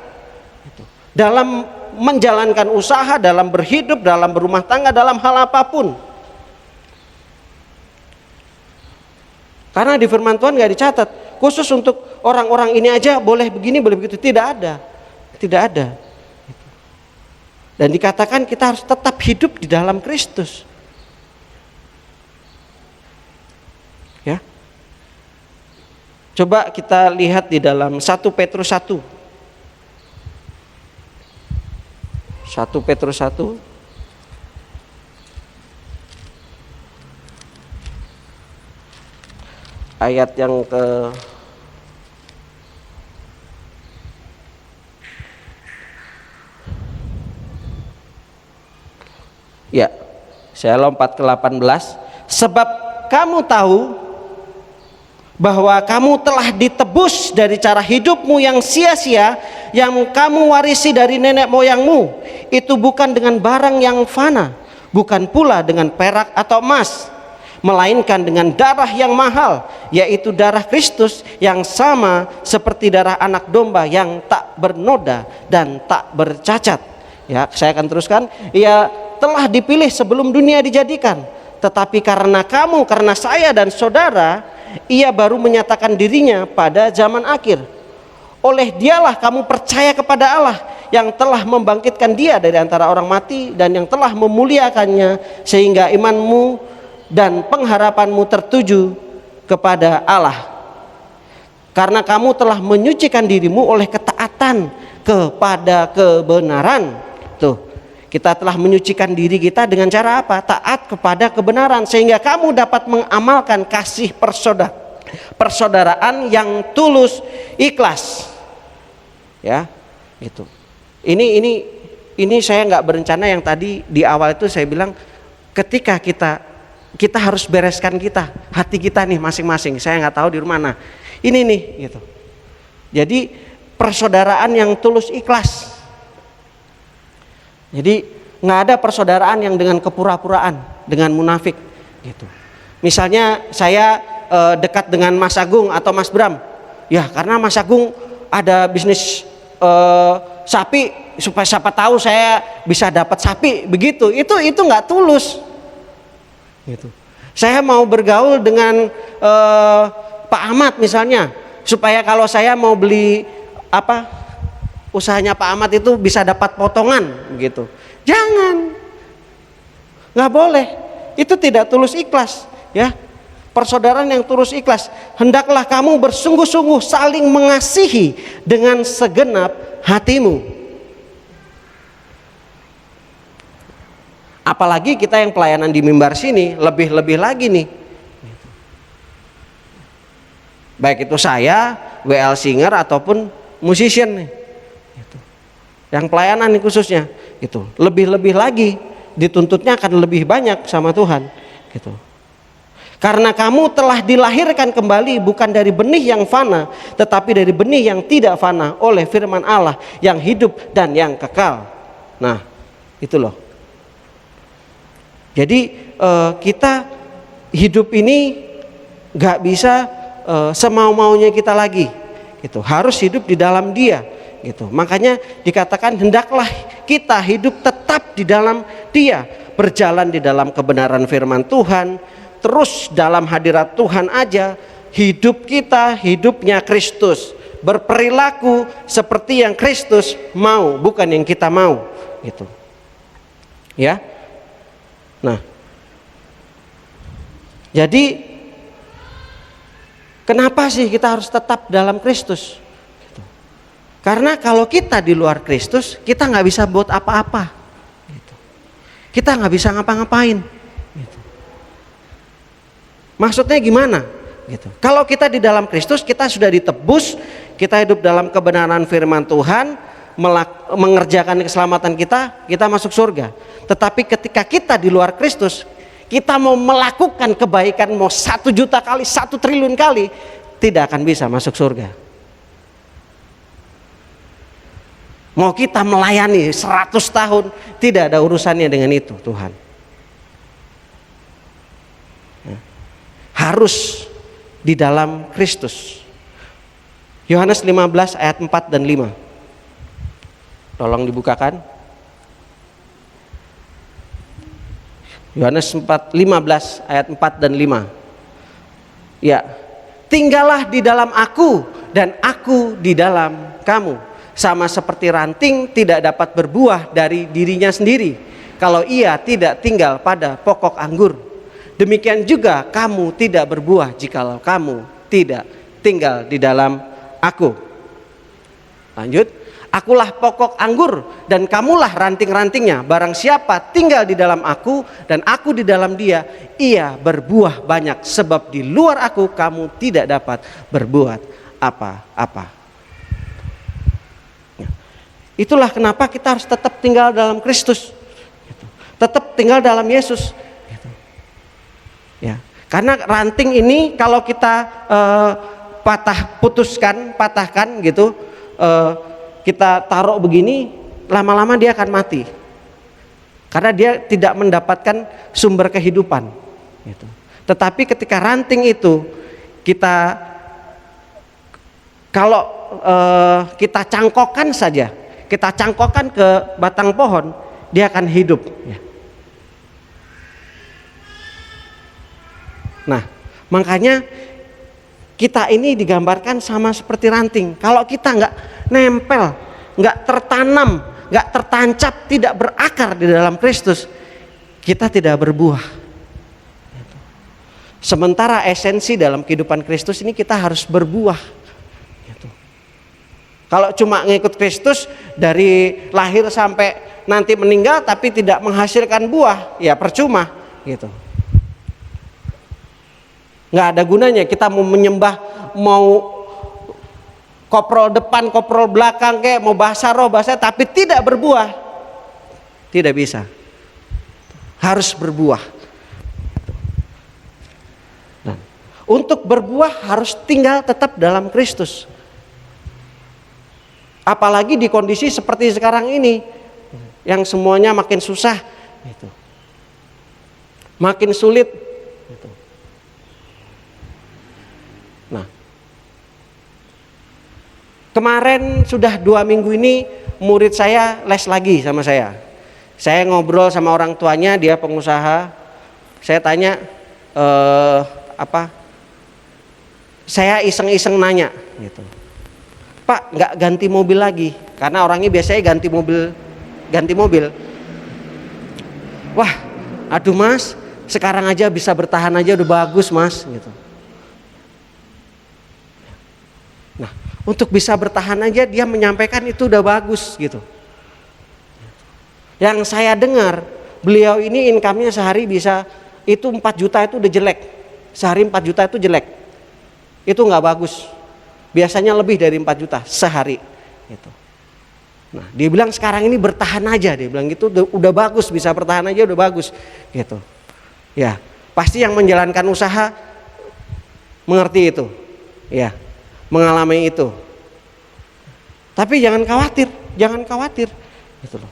dalam menjalankan usaha, dalam berhidup, dalam berumah tangga, dalam hal apapun. Karena di firman Tuhan gak dicatat khusus untuk orang-orang ini aja boleh begini, boleh begitu. Tidak ada. Dan dikatakan kita harus tetap hidup di dalam Kristus. Ya. Coba kita lihat di dalam 1 Petrus 1. 1 Petrus 1 ayat yang ke ya, saya lompat ke 18. Sebab kamu tahu bahwa kamu telah ditebus dari cara hidupmu yang sia-sia yang kamu warisi dari nenek moyangmu. Itu bukan dengan barang yang fana, bukan pula dengan perak atau emas, melainkan dengan darah yang mahal, yaitu darah Kristus yang sama seperti darah anak domba yang tak bernoda dan tak bercacat. Ya, saya akan teruskan. Ia telah dipilih sebelum dunia dijadikan, tetapi karena kamu, karena saya dan saudara, ia baru menyatakan dirinya pada zaman akhir. Oleh dialah kamu percaya kepada Allah yang telah membangkitkan dia dari antara orang mati dan yang telah memuliakannya, sehingga imanmu dan pengharapanmu tertuju kepada Allah. Karena kamu telah menyucikan dirimu oleh ketaatan kepada kebenaran. Tuh, kita telah menyucikan diri kita dengan cara apa? Taat kepada kebenaran, sehingga kamu dapat mengamalkan kasih persaudaraan yang tulus ikhlas. Ya, gitu. Ini saya nggak berencana, yang tadi di awal itu saya bilang ketika kita harus bereskan hati kita nih masing-masing. Saya nggak tahu di rumah mana. Ini nih, gitu. Jadi persaudaraan yang tulus ikhlas. Jadi nggak ada persaudaraan yang dengan kepura-puraan, dengan munafik, gitu. Misalnya saya dekat dengan Mas Agung atau Mas Bram, ya karena Mas Agung ada bisnis sapi, supaya siapa tahu saya bisa dapat sapi, begitu. Itu nggak tulus, gitu. Saya mau bergaul dengan Pak Ahmad misalnya, supaya kalau saya mau beli usahanya Pak Ahmad itu bisa dapat potongan, gitu. Jangan, nggak boleh. Itu tidak tulus ikhlas, ya. Persaudaraan yang tulus ikhlas, hendaklah kamu bersungguh-sungguh saling mengasihi dengan segenap hatimu. Apalagi kita yang pelayanan di mimbar sini, lebih-lebih lagi nih. Baik itu saya, WL singer ataupun musician nih, gitu. Yang pelayanan nih khususnya, gitu. Lebih-lebih lagi, dituntutnya akan lebih banyak sama Tuhan, gitu. Karena kamu telah dilahirkan kembali bukan dari benih yang fana, tetapi dari benih yang tidak fana oleh firman Allah yang hidup dan yang kekal. Nah, itu loh. Jadi kita hidup ini gak bisa semau-maunya kita lagi, gitu. Harus hidup di dalam Dia, gitu. Makanya dikatakan hendaklah kita hidup tetap di dalam Dia, berjalan di dalam kebenaran firman Tuhan. Terus dalam hadirat Tuhan aja, hidup kita hidupnya Kristus, berperilaku seperti yang Kristus mau, bukan yang kita mau, gitu. Ya. Nah, jadi kenapa sih kita harus tetap dalam Kristus? Gitu. Karena kalau kita di luar Kristus, kita nggak bisa buat apa-apa, gitu. Kita nggak bisa ngapa-ngapain. Gitu. Maksudnya gimana? Gitu. Kalau kita di dalam Kristus, kita sudah ditebus, kita hidup dalam kebenaran firman Tuhan, mengerjakan keselamatan kita masuk surga. Tetapi ketika kita di luar Kristus, kita mau melakukan kebaikan mau 1 juta kali, 1 triliun kali, tidak akan bisa masuk surga. Mau kita melayani 100 tahun, tidak ada urusannya dengan itu Tuhan. Harus di dalam Kristus. Yohanes 15 ayat 4 dan 5. Tolong dibukakan. Yohanes 15 ayat 4 dan 5. Ya, tinggallah di dalam aku dan aku di dalam kamu. Sama seperti ranting tidak dapat berbuah dari dirinya sendiri kalau ia tidak tinggal pada pokok anggur. Demikian juga kamu tidak berbuah jikalau kamu tidak tinggal di dalam aku. Lanjut. Akulah pokok anggur dan kamulah ranting-rantingnya. Barang siapa tinggal di dalam aku dan aku di dalam dia, ia berbuah banyak. Sebab di luar aku kamu tidak dapat berbuat apa-apa. Itulah kenapa kita harus tetap tinggal dalam Kristus, tetap tinggal dalam Yesus. Ya, karena ranting ini kalau kita patahkan gitu, kita taruh begini, lama-lama dia akan mati. Karena dia tidak mendapatkan sumber kehidupan. Gitu. Tetapi ketika ranting itu kita kalau kita cangkokkan saja, kita cangkokkan ke batang pohon, dia akan hidup. Nah, makanya kita ini digambarkan sama seperti ranting. Kalau kita nggak nempel, nggak tertanam, nggak tertancap, tidak berakar di dalam Kristus, kita tidak berbuah. Sementara esensi dalam kehidupan Kristus ini kita harus berbuah. Kalau cuma ngikut Kristus dari lahir sampai nanti meninggal tapi tidak menghasilkan buah, ya percuma gitu. Nggak ada gunanya kita mau menyembah, mau koprol depan, koprol belakang, kayak mau bahasa roh, bahasa, tapi tidak berbuah, tidak bisa. Harus berbuah. Nah, untuk berbuah harus tinggal tetap dalam Kristus. Apalagi di kondisi seperti sekarang ini, yang semuanya makin susah, makin sulit. Nah, kemarin sudah 2 minggu ini murid saya les lagi sama saya. Saya ngobrol sama orang tuanya, dia pengusaha. Saya tanya, saya iseng-iseng nanya, gitu. Pak, nggak ganti mobil lagi? Karena orangnya biasanya ganti mobil. Wah, aduh mas, sekarang aja bisa bertahan aja udah bagus mas, gitu. Nah, untuk bisa bertahan aja dia menyampaikan itu udah bagus, gitu. Yang saya dengar, beliau ini income-nya sehari bisa itu 4 juta itu udah jelek. Sehari 4 juta itu jelek. Itu nggak bagus. Biasanya lebih dari 4 juta sehari gitu. Nah, dia bilang sekarang ini bertahan aja, dia bilang gitu udah bagus, bisa bertahan aja udah bagus gitu. Ya, pasti yang menjalankan usaha mengerti itu. Ya, mengalami itu. Tapi jangan khawatir gitu loh.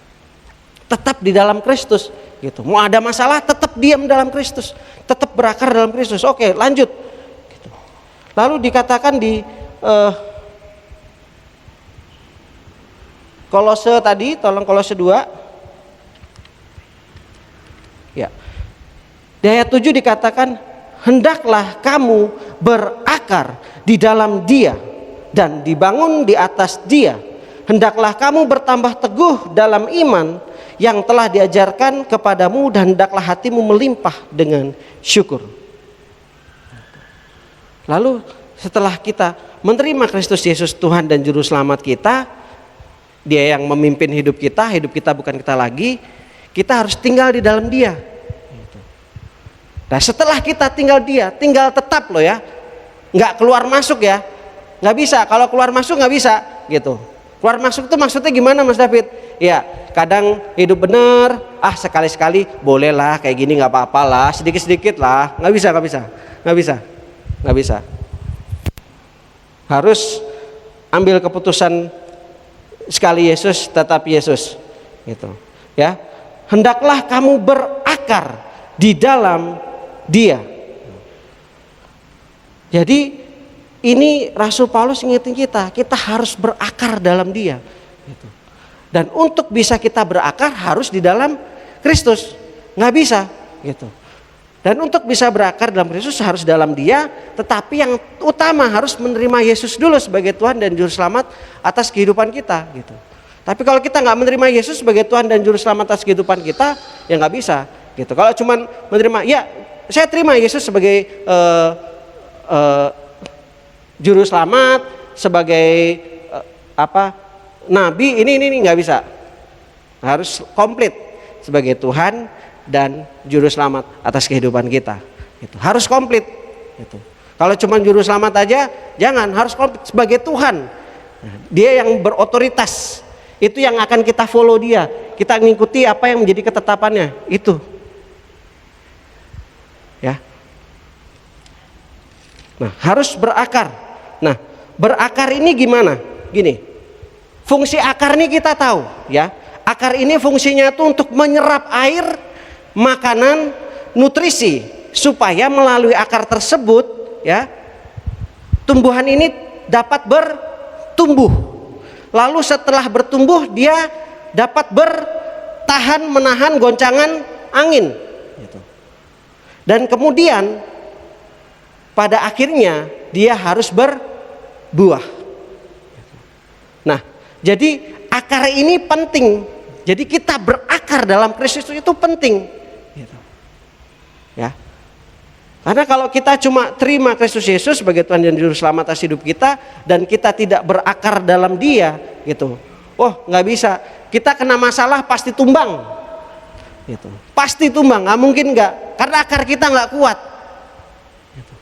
Tetap di dalam Kristus gitu. Mau ada masalah tetap diam dalam Kristus, tetap berakar dalam Kristus. Oke, lanjut gitu. Lalu dikatakan di Kolose tadi, tolong Kolose 2. Ya. Di ayat 7 dikatakan, hendaklah kamu berakar di dalam Dia dan dibangun di atas Dia. Hendaklah kamu bertambah teguh dalam iman yang telah diajarkan kepadamu dan hendaklah hatimu melimpah dengan syukur. Lalu setelah kita menerima Kristus Yesus Tuhan dan Juru Selamat kita, Dia yang memimpin hidup kita bukan kita lagi, kita harus tinggal di dalam Dia. Nah, setelah kita tinggal tinggal tetap loh ya, nggak keluar masuk ya, nggak bisa. Kalau keluar masuk nggak bisa gitu. Keluar masuk itu maksudnya gimana Mas David? Ya, kadang hidup bener, sekali-sekali bolehlah kayak gini, nggak apa-apa lah, sedikit-sedikit lah, nggak bisa. Harus ambil keputusan sekali Yesus tetap Yesus gitu ya. Hendaklah kamu berakar di dalam Dia. Jadi ini Rasul Paulus ingetin kita harus berakar dalam Dia gitu. Dan untuk bisa kita berakar harus di dalam Kristus, nggak bisa gitu. Dan untuk bisa berakar dalam Kristus harus dalam Dia, tetapi yang utama harus menerima Yesus dulu sebagai Tuhan dan Juru Selamat atas kehidupan kita gitu. Tapi kalau kita nggak menerima Yesus sebagai Tuhan dan Juru Selamat atas kehidupan kita, ya nggak bisa gitu. Kalau cuman menerima, ya saya terima Yesus sebagai Juru Selamat, sebagai Nabi, ini nggak bisa. Harus komplit sebagai Tuhan dan Juru Selamat atas kehidupan kita. Itu harus komplit. Gitu. Kalau cuma Juru Selamat aja, jangan, harus komplit sebagai Tuhan. Dia yang berotoritas. Itu yang akan kita follow Dia. Kita mengikuti apa yang menjadi ketetapannya. Itu. Ya. Nah, harus berakar. Nah, berakar ini gimana? Gini. Fungsi akar ini kita tahu, ya. Akar ini fungsinya itu untuk menyerap air, makanan, nutrisi supaya melalui akar tersebut ya, tumbuhan ini dapat bertumbuh. Lalu setelah bertumbuh dia dapat bertahan menahan goncangan angin gitu. Dan kemudian pada akhirnya dia harus berbuah. Nah, jadi akar ini penting. Jadi kita berakar dalam Kristus itu penting gitu. Ya. Karena kalau kita cuma terima Kristus Yesus sebagai Tuhan dan Juru Selamat atas hidup kita dan kita tidak berakar dalam Dia gitu, nggak bisa. Kita kena masalah pasti tumbang gitu. Pasti tumbang, nggak mungkin nggak, karena akar kita nggak kuat gitu.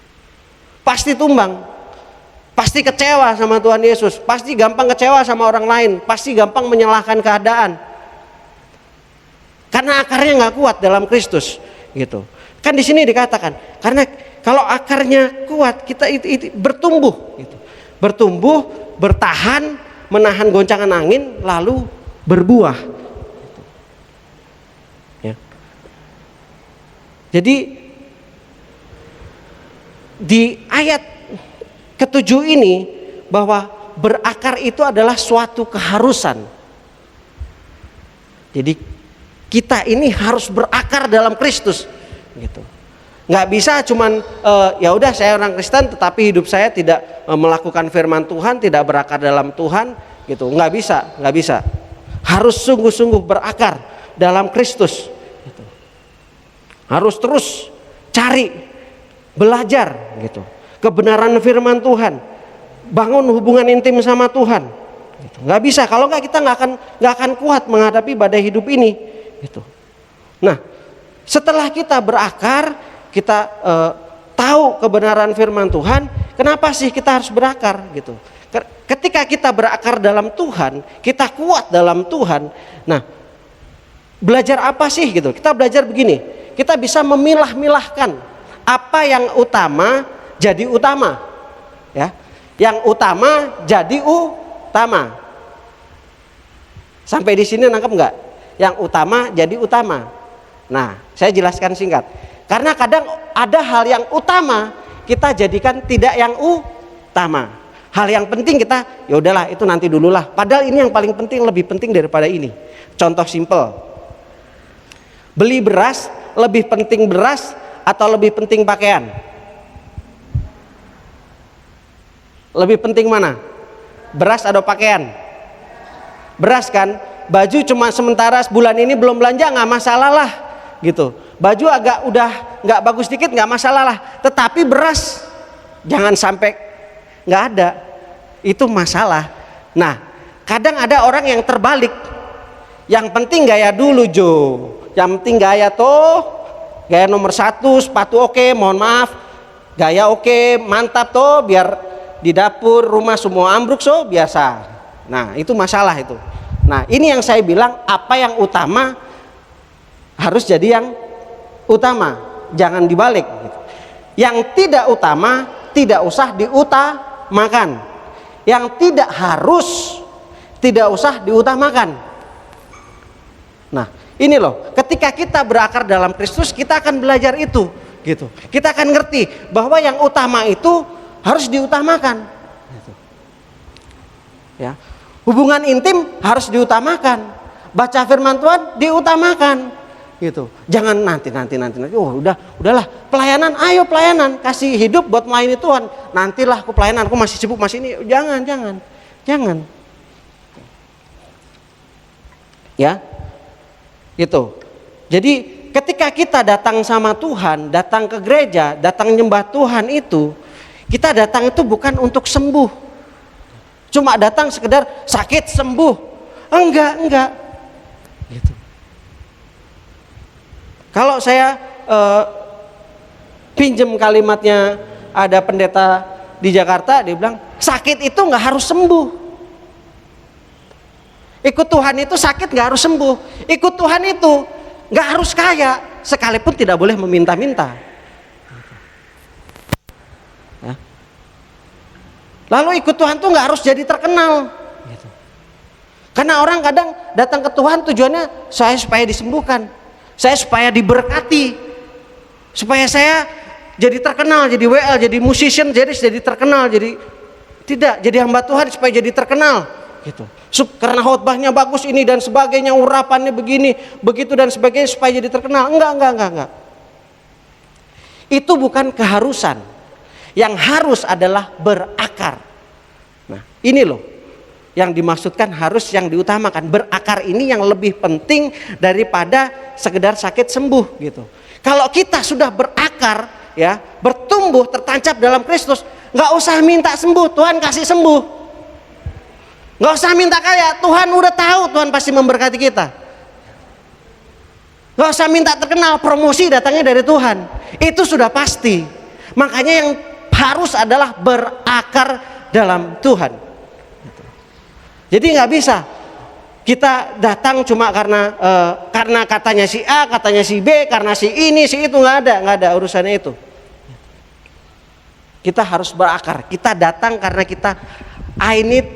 Pasti tumbang, pasti kecewa sama Tuhan Yesus, pasti gampang kecewa sama orang lain, pasti gampang menyalahkan keadaan karena akarnya nggak kuat dalam Kristus gitu. Kan di sini dikatakan karena kalau akarnya kuat kita itu bertumbuh gitu. Bertumbuh, bertahan, menahan goncangan angin, lalu berbuah gitu. Ya. Jadi di ayat ke-7 ini bahwa berakar itu adalah suatu keharusan. Jadi kita ini harus berakar dalam Kristus gitu. Nggak bisa cuman ya udah saya orang Kristen tetapi hidup saya tidak melakukan firman Tuhan, tidak berakar dalam Tuhan gitu. Nggak bisa. Harus sungguh-sungguh berakar dalam Kristus gitu. Harus terus cari, belajar gitu. Kebenaran firman Tuhan. Bangun hubungan intim sama Tuhan gitu. Nggak bisa, kalau nggak kita nggak akan kuat menghadapi badai hidup ini gitu. Nah, setelah kita berakar, kita tahu kebenaran firman Tuhan, kenapa sih kita harus berakar gitu? Ketika kita berakar dalam Tuhan, kita kuat dalam Tuhan. Nah, belajar apa sih gitu? Kita belajar begini, kita bisa memilah-milahkan apa yang utama jadi utama, ya. Yang utama jadi utama. Sampai di sini nangkep nggak? Yang utama jadi utama. Nah, saya jelaskan singkat. Karena kadang ada hal yang utama kita jadikan tidak yang utama. Hal yang penting kita ya udahlah itu nanti dululah. Padahal ini yang paling penting, lebih penting daripada ini. Contoh simpel. Beli beras, lebih penting beras atau lebih penting pakaian? Lebih penting mana? Beras atau pakaian? Beras kan? Baju cuma sementara sebulan ini belum belanja nggak masalah lah gitu. Baju agak udah nggak bagus dikit nggak masalah lah. Tetapi beras jangan sampai nggak ada, itu masalah. Nah, kadang ada orang yang terbalik. Yang penting gaya dulu Jo. Yang penting gaya toh, gaya nomor 1, sepatu oke, mohon maaf, gaya oke, mantap toh, biar di dapur rumah semua ambruk so biasa. Nah, itu masalah itu. Nah, ini yang saya bilang, apa yang utama harus jadi yang utama, jangan dibalik gitu. Yang tidak utama tidak usah diutamakan. Yang tidak harus tidak usah diutamakan. Nah, ini loh, ketika kita berakar dalam Kristus, kita akan belajar itu gitu. Kita akan ngerti bahwa yang utama itu harus diutamakan gitu. Ya. Hubungan intim harus diutamakan. Baca firman Tuhan diutamakan gitu. Jangan nanti. Oh, udahlah, pelayanan, ayo pelayanan, kasih hidup buat melayani Tuhan. Nantilah aku pelayanan, aku masih sibuk masih ini. Jangan. Ya. Gitu. Jadi ketika kita datang sama Tuhan, datang ke gereja, datang nyembah Tuhan itu, kita datang itu bukan untuk sembuh. Cuma datang sekedar sakit sembuh. Enggak. Gitu. Kalau saya pinjem kalimatnya ada pendeta di Jakarta, dia bilang sakit itu nggak harus sembuh. Ikut Tuhan itu sakit nggak harus sembuh. Ikut Tuhan itu nggak harus kaya, sekalipun tidak boleh meminta-minta. Ya. Lalu ikut Tuhan tuh nggak harus jadi terkenal. Gitu. Karena orang kadang datang ke Tuhan tujuannya saya supaya disembuhkan, saya supaya diberkati, supaya saya jadi terkenal, jadi WL, jadi musician, jadi terkenal, jadi tidak, jadi hamba Tuhan supaya jadi terkenal gitu. Karena khotbahnya bagus ini dan sebagainya, urapannya begini, begitu dan sebagainya supaya jadi terkenal. Enggak. Itu bukan keharusan. Yang harus adalah berakar. Nah, ini loh yang dimaksudkan harus yang diutamakan. Berakar ini yang lebih penting daripada sekedar sakit sembuh gitu. Kalau kita sudah berakar ya, bertumbuh, tertancap dalam Kristus, nggak usah minta sembuh, Tuhan kasih sembuh. Nggak usah minta kaya, Tuhan udah tahu, Tuhan pasti memberkati kita. Nggak usah minta terkenal, promosi datangnya dari Tuhan. Itu sudah pasti. Makanya yang harus adalah berakar dalam Tuhan. Jadi nggak bisa kita datang cuma karena katanya si A, katanya si B, karena si ini, si itu, nggak ada urusannya itu. Kita harus berakar. Kita datang karena kita I need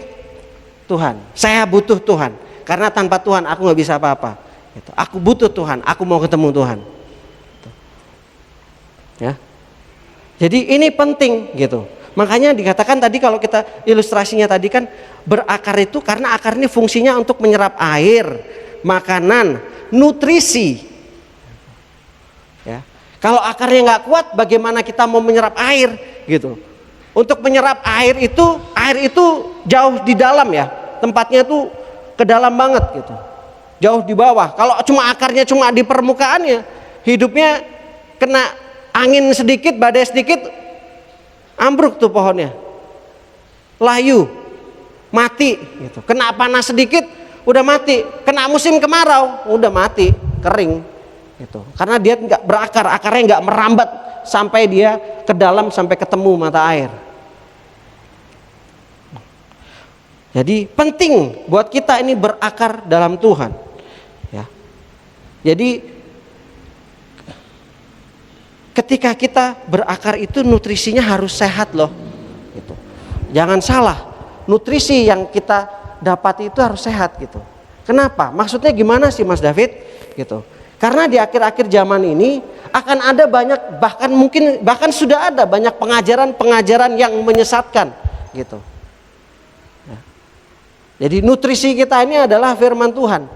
Tuhan. Saya butuh Tuhan. Karena tanpa Tuhan aku nggak bisa apa-apa. Aku butuh Tuhan. Aku mau ketemu Tuhan. Ya. Jadi ini penting gitu. Makanya dikatakan tadi kalau kita ilustrasinya tadi kan berakar itu karena akar ini fungsinya untuk menyerap air, makanan, nutrisi. Ya. Kalau akarnya nggak kuat, bagaimana kita mau menyerap air gitu? Untuk menyerap air itu jauh di dalam ya, tempatnya itu ke dalam banget gitu, jauh di bawah. Kalau cuma akarnya cuma di permukaannya, hidupnya kena angin sedikit, badai sedikit, ambruk tuh pohonnya, layu, mati gitu. Kena panas sedikit udah mati, kena musim kemarau udah mati, kering gitu. Karena dia nggak berakar, akarnya nggak merambat sampai dia ke dalam sampai ketemu mata air. Jadi penting buat kita ini berakar dalam Tuhan ya. Jadi ketika kita berakar itu nutrisinya harus sehat loh gitu. Jangan salah, nutrisi yang kita dapat itu harus sehat gitu. Kenapa? Maksudnya gimana sih Mas David gitu? Karena di akhir-akhir zaman ini akan ada banyak, bahkan sudah ada banyak pengajaran yang menyesatkan gitu. Jadi nutrisi kita ini adalah firman Tuhan.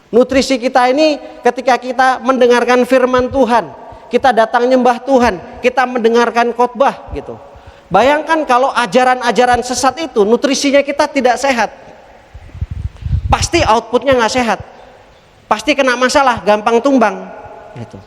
Nutrisi kita ini ketika kita mendengarkan firman Tuhan, kita datang nyembah Tuhan, kita mendengarkan khotbah gitu. Bayangkan kalau ajaran-ajaran sesat itu nutrisinya kita tidak sehat, pasti outputnya nggak sehat, pasti kena masalah, gampang tumbang gitu.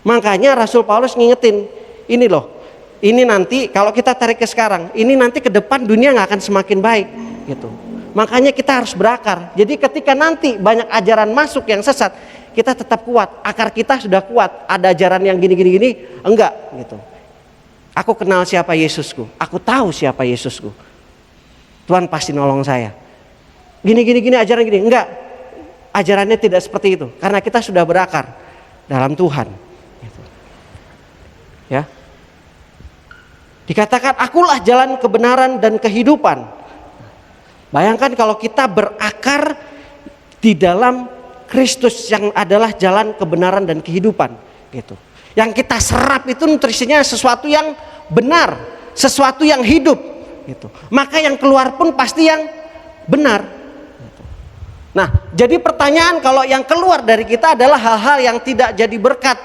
Makanya Rasul Paulus ngingetin ini loh, ini nanti kalau kita tarik ke sekarang, ini nanti ke depan dunia nggak akan semakin baik gitu. Makanya kita harus berakar. Jadi ketika nanti banyak ajaran masuk yang sesat, kita tetap kuat, akar kita sudah kuat. Ada ajaran yang gini, enggak gitu. Aku kenal siapa Yesusku, aku tahu siapa Yesusku. Tuhan pasti nolong saya. Gini ajaran gini, enggak. Ajarannya tidak seperti itu, karena kita sudah berakar dalam Tuhan. Gitu. Ya. Dikatakan akulah jalan kebenaran dan kehidupan. Bayangkan kalau kita berakar di dalam Kristus yang adalah jalan kebenaran dan kehidupan gitu. Yang kita serap itu nutrisinya sesuatu yang benar, sesuatu yang hidup gitu. Maka yang keluar pun pasti yang benar gitu. Nah, jadi pertanyaan kalau yang keluar dari kita adalah hal-hal yang tidak jadi berkat,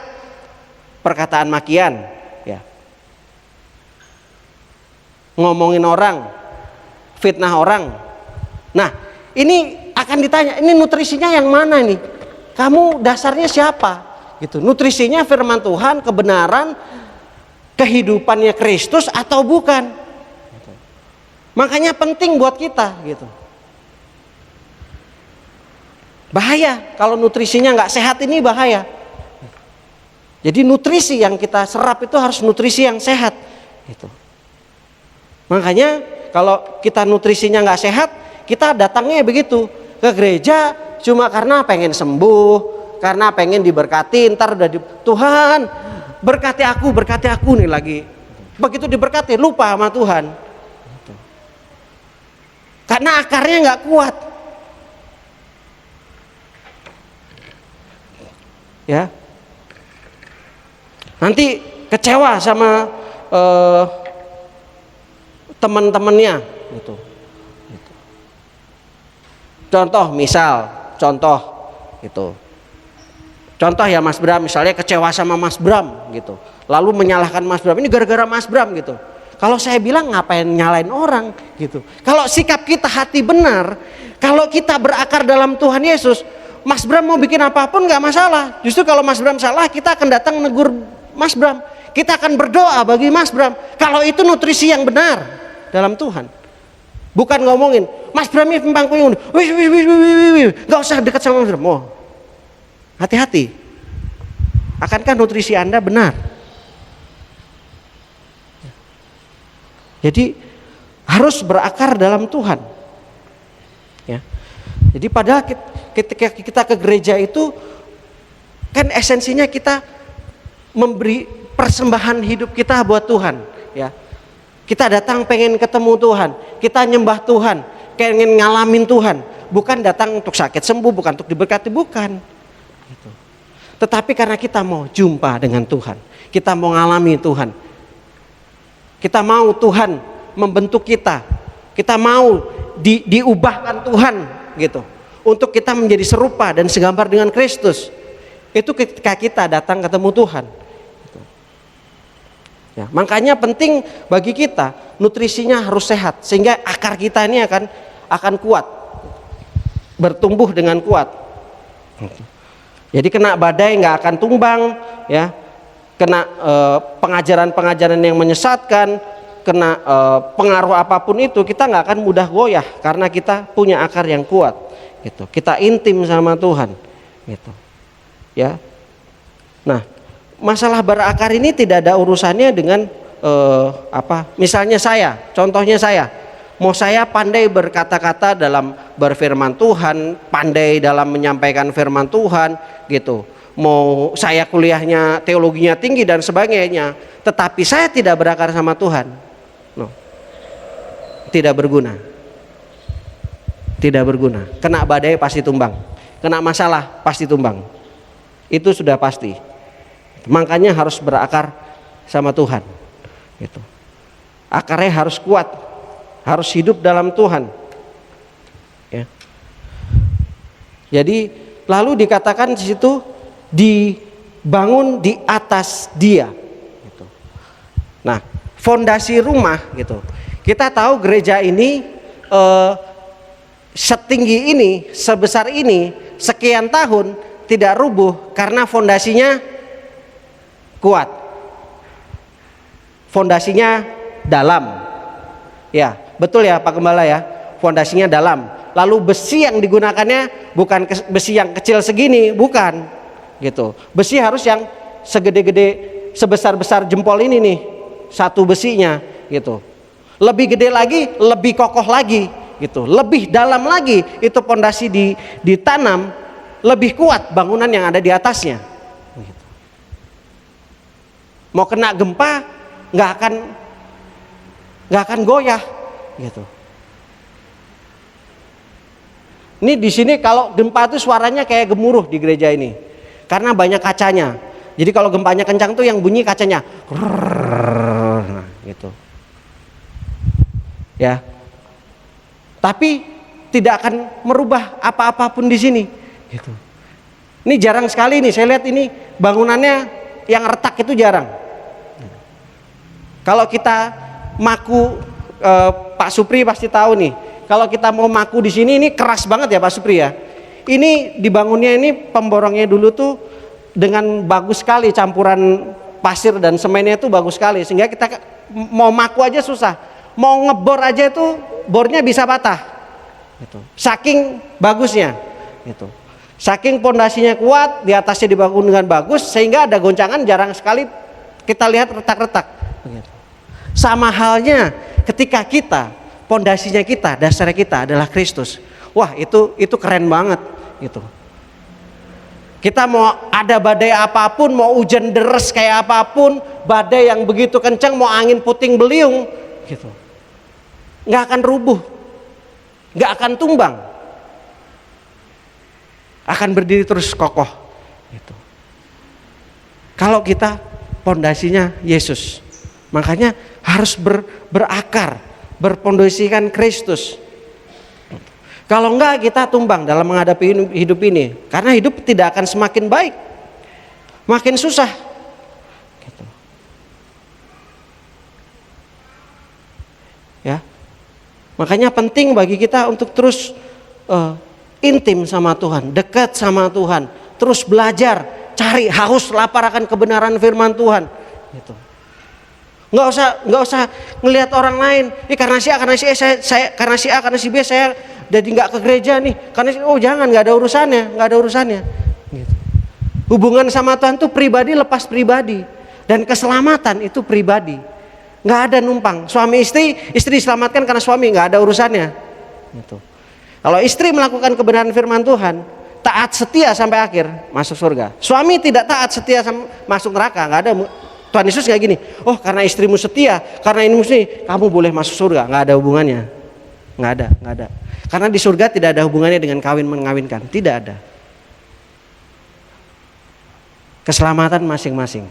perkataan makian ya, ngomongin orang, fitnah orang. Nah, ini akan ditanya, ini nutrisinya yang mana nih? Kamu dasarnya siapa? Gitu. Nutrisinya firman Tuhan, kebenaran, kehidupannya Kristus atau bukan? Gitu. Makanya penting buat kita gitu. Bahaya kalau nutrisinya nggak sehat, ini bahaya. Jadi nutrisi yang kita serap itu harus nutrisi yang sehat gitu. Makanya kalau kita nutrisinya nggak sehat, kita datangnya begitu ke gereja cuma karena pengen sembuh, karena pengen diberkati. Ntar udah Tuhan berkati aku nih lagi. Begitu diberkati lupa sama Tuhan. Karena akarnya nggak kuat. Ya. nanti kecewa sama teman-temannya gitu. Contoh gitu. Contoh ya Mas Bram, misalnya kecewa sama Mas Bram gitu. Lalu menyalahkan Mas Bram, ini gara-gara Mas Bram gitu. Kalau saya bilang ngapain nyalain orang gitu. Kalau sikap kita hati benar, kalau kita berakar dalam Tuhan Yesus, Mas Bram mau bikin apapun nggak masalah. Justru kalau Mas Bram salah, kita akan datang negur Mas Bram. Kita akan berdoa bagi Mas Bram. Kalau itu nutrisi yang benar dalam Tuhan. Bukan ngomongin, Mas Bram ini pembangku yang nggak usah dekat sama Mas Bram. Oh, hati-hati. Akankah nutrisi Anda benar? Jadi harus berakar dalam Tuhan. Ya. Jadi padahal ketika kita ke gereja itu kan esensinya kita memberi persembahan hidup kita buat Tuhan. Ya. Kita datang pengen ketemu Tuhan, kita nyembah Tuhan, pengen ngalamin Tuhan. Bukan datang untuk sakit sembuh, bukan untuk diberkati, bukan. Gitu. Tetapi karena kita mau jumpa dengan Tuhan, kita mau ngalami Tuhan, kita mau Tuhan membentuk kita mau diubahkan Tuhan gitu, untuk kita menjadi serupa dan segambar dengan Kristus. Itu ketika kita datang ketemu Tuhan. Gitu. Ya, makanya penting bagi kita nutrisinya harus sehat sehingga akar kita ini akan kuat, bertumbuh dengan kuat. Jadi kena badai nggak akan tumbang, ya. Kena pengajaran-pengajaran yang menyesatkan, kena pengaruh apapun itu, kita nggak akan mudah goyah karena kita punya akar yang kuat. Gitu. Kita intim sama Tuhan. Gitu. Ya. Nah, masalah berakar ini tidak ada urusannya dengan misalnya contohnya saya, mau saya pandai berkata-kata dalam berfirman Tuhan, pandai dalam menyampaikan firman Tuhan, gitu. Mau saya kuliahnya teologinya tinggi dan sebagainya, tetapi saya tidak berakar sama Tuhan, tidak berguna. Tidak berguna. Kena badai pasti tumbang, kena masalah pasti tumbang. Itu sudah pasti. Makanya harus berakar sama Tuhan. Gitu. Akarnya harus kuat, harus hidup dalam Tuhan. Ya. Jadi lalu dikatakan di situ dibangun di atas Dia. Gitu. Nah, fondasi rumah gitu. Kita tahu gereja ini setinggi ini, sebesar ini, sekian tahun tidak rubuh karena fondasinya kuat. Fondasinya dalam. Ya, betul ya Pak Gembala ya. Fondasinya dalam. Lalu besi yang digunakannya bukan besi yang kecil segini, bukan. Gitu. Besi harus yang segede-gede, sebesar-besar jempol ini nih. Satu besinya gitu. Lebih gede lagi, lebih kokoh lagi gitu. Lebih dalam lagi itu fondasi ditanam, lebih kuat bangunan yang ada di atasnya. Gitu. Mau kena gempa nggak akan goyah gitu. Ini di sini kalau gempa itu suaranya kayak gemuruh di gereja ini karena banyak kacanya. Jadi kalau gempanya kencang tuh yang bunyi kacanya, nah, gitu. Ya. Tapi tidak akan merubah apa-apapun di sini. Gitu. Ini jarang sekali nih saya lihat ini bangunannya yang retak itu jarang. Kalau kita maku, Pak Supri pasti tahu nih. Kalau kita mau maku di sini ini keras banget ya Pak Supri ya. Ini dibangunnya ini pemborongnya dulu tuh dengan bagus sekali, campuran pasir dan semennya itu bagus sekali sehingga kita mau maku aja susah. Mau ngebor aja itu bornya bisa patah. Gitu. Saking bagusnya. Gitu. Saking pondasinya kuat, di atasnya dibangun dengan bagus sehingga ada goncangan jarang sekali kita lihat retak-retak. Sama halnya ketika kita pondasinya kita, dasarnya kita adalah Kristus. Wah, itu keren banget gitu. Kita mau ada badai apapun, mau hujan deres kayak apapun, badai yang begitu kencang, mau angin puting beliung gitu. Nggak akan rubuh. Nggak akan tumbang. Akan berdiri terus kokoh gitu. Kalau kita pondasinya Yesus. Makanya harus berakar, berpondasikan Kristus. Kalau enggak kita tumbang dalam menghadapi hidup ini. Karena hidup tidak akan semakin baik, makin susah. Gitu. Ya, makanya penting bagi kita untuk terus intim sama Tuhan, dekat sama Tuhan, terus belajar, cari, haus, lapar akan kebenaran firman Tuhan. Gitu. Nggak usah ngelihat orang lain. Karena si A, karena si A, karena si B saya jadi nggak ke gereja nih. Karena jangan, nggak ada urusannya. Gitu. Hubungan sama Tuhan itu pribadi lepas pribadi, dan keselamatan itu pribadi. Nggak ada numpang. Suami istri diselamatkan karena suami, nggak ada urusannya. Gitu. Kalau istri melakukan kebenaran firman Tuhan, taat setia sampai akhir, masuk surga. Suami tidak taat setia masuk neraka, nggak ada. Tuhan Yesus nggak gini, karena istrimu setia, karena ini mesti kamu boleh masuk surga. Nggak ada hubungannya, nggak ada. Karena di surga tidak ada hubungannya dengan kawin mengawinkan, tidak ada. Keselamatan masing-masing.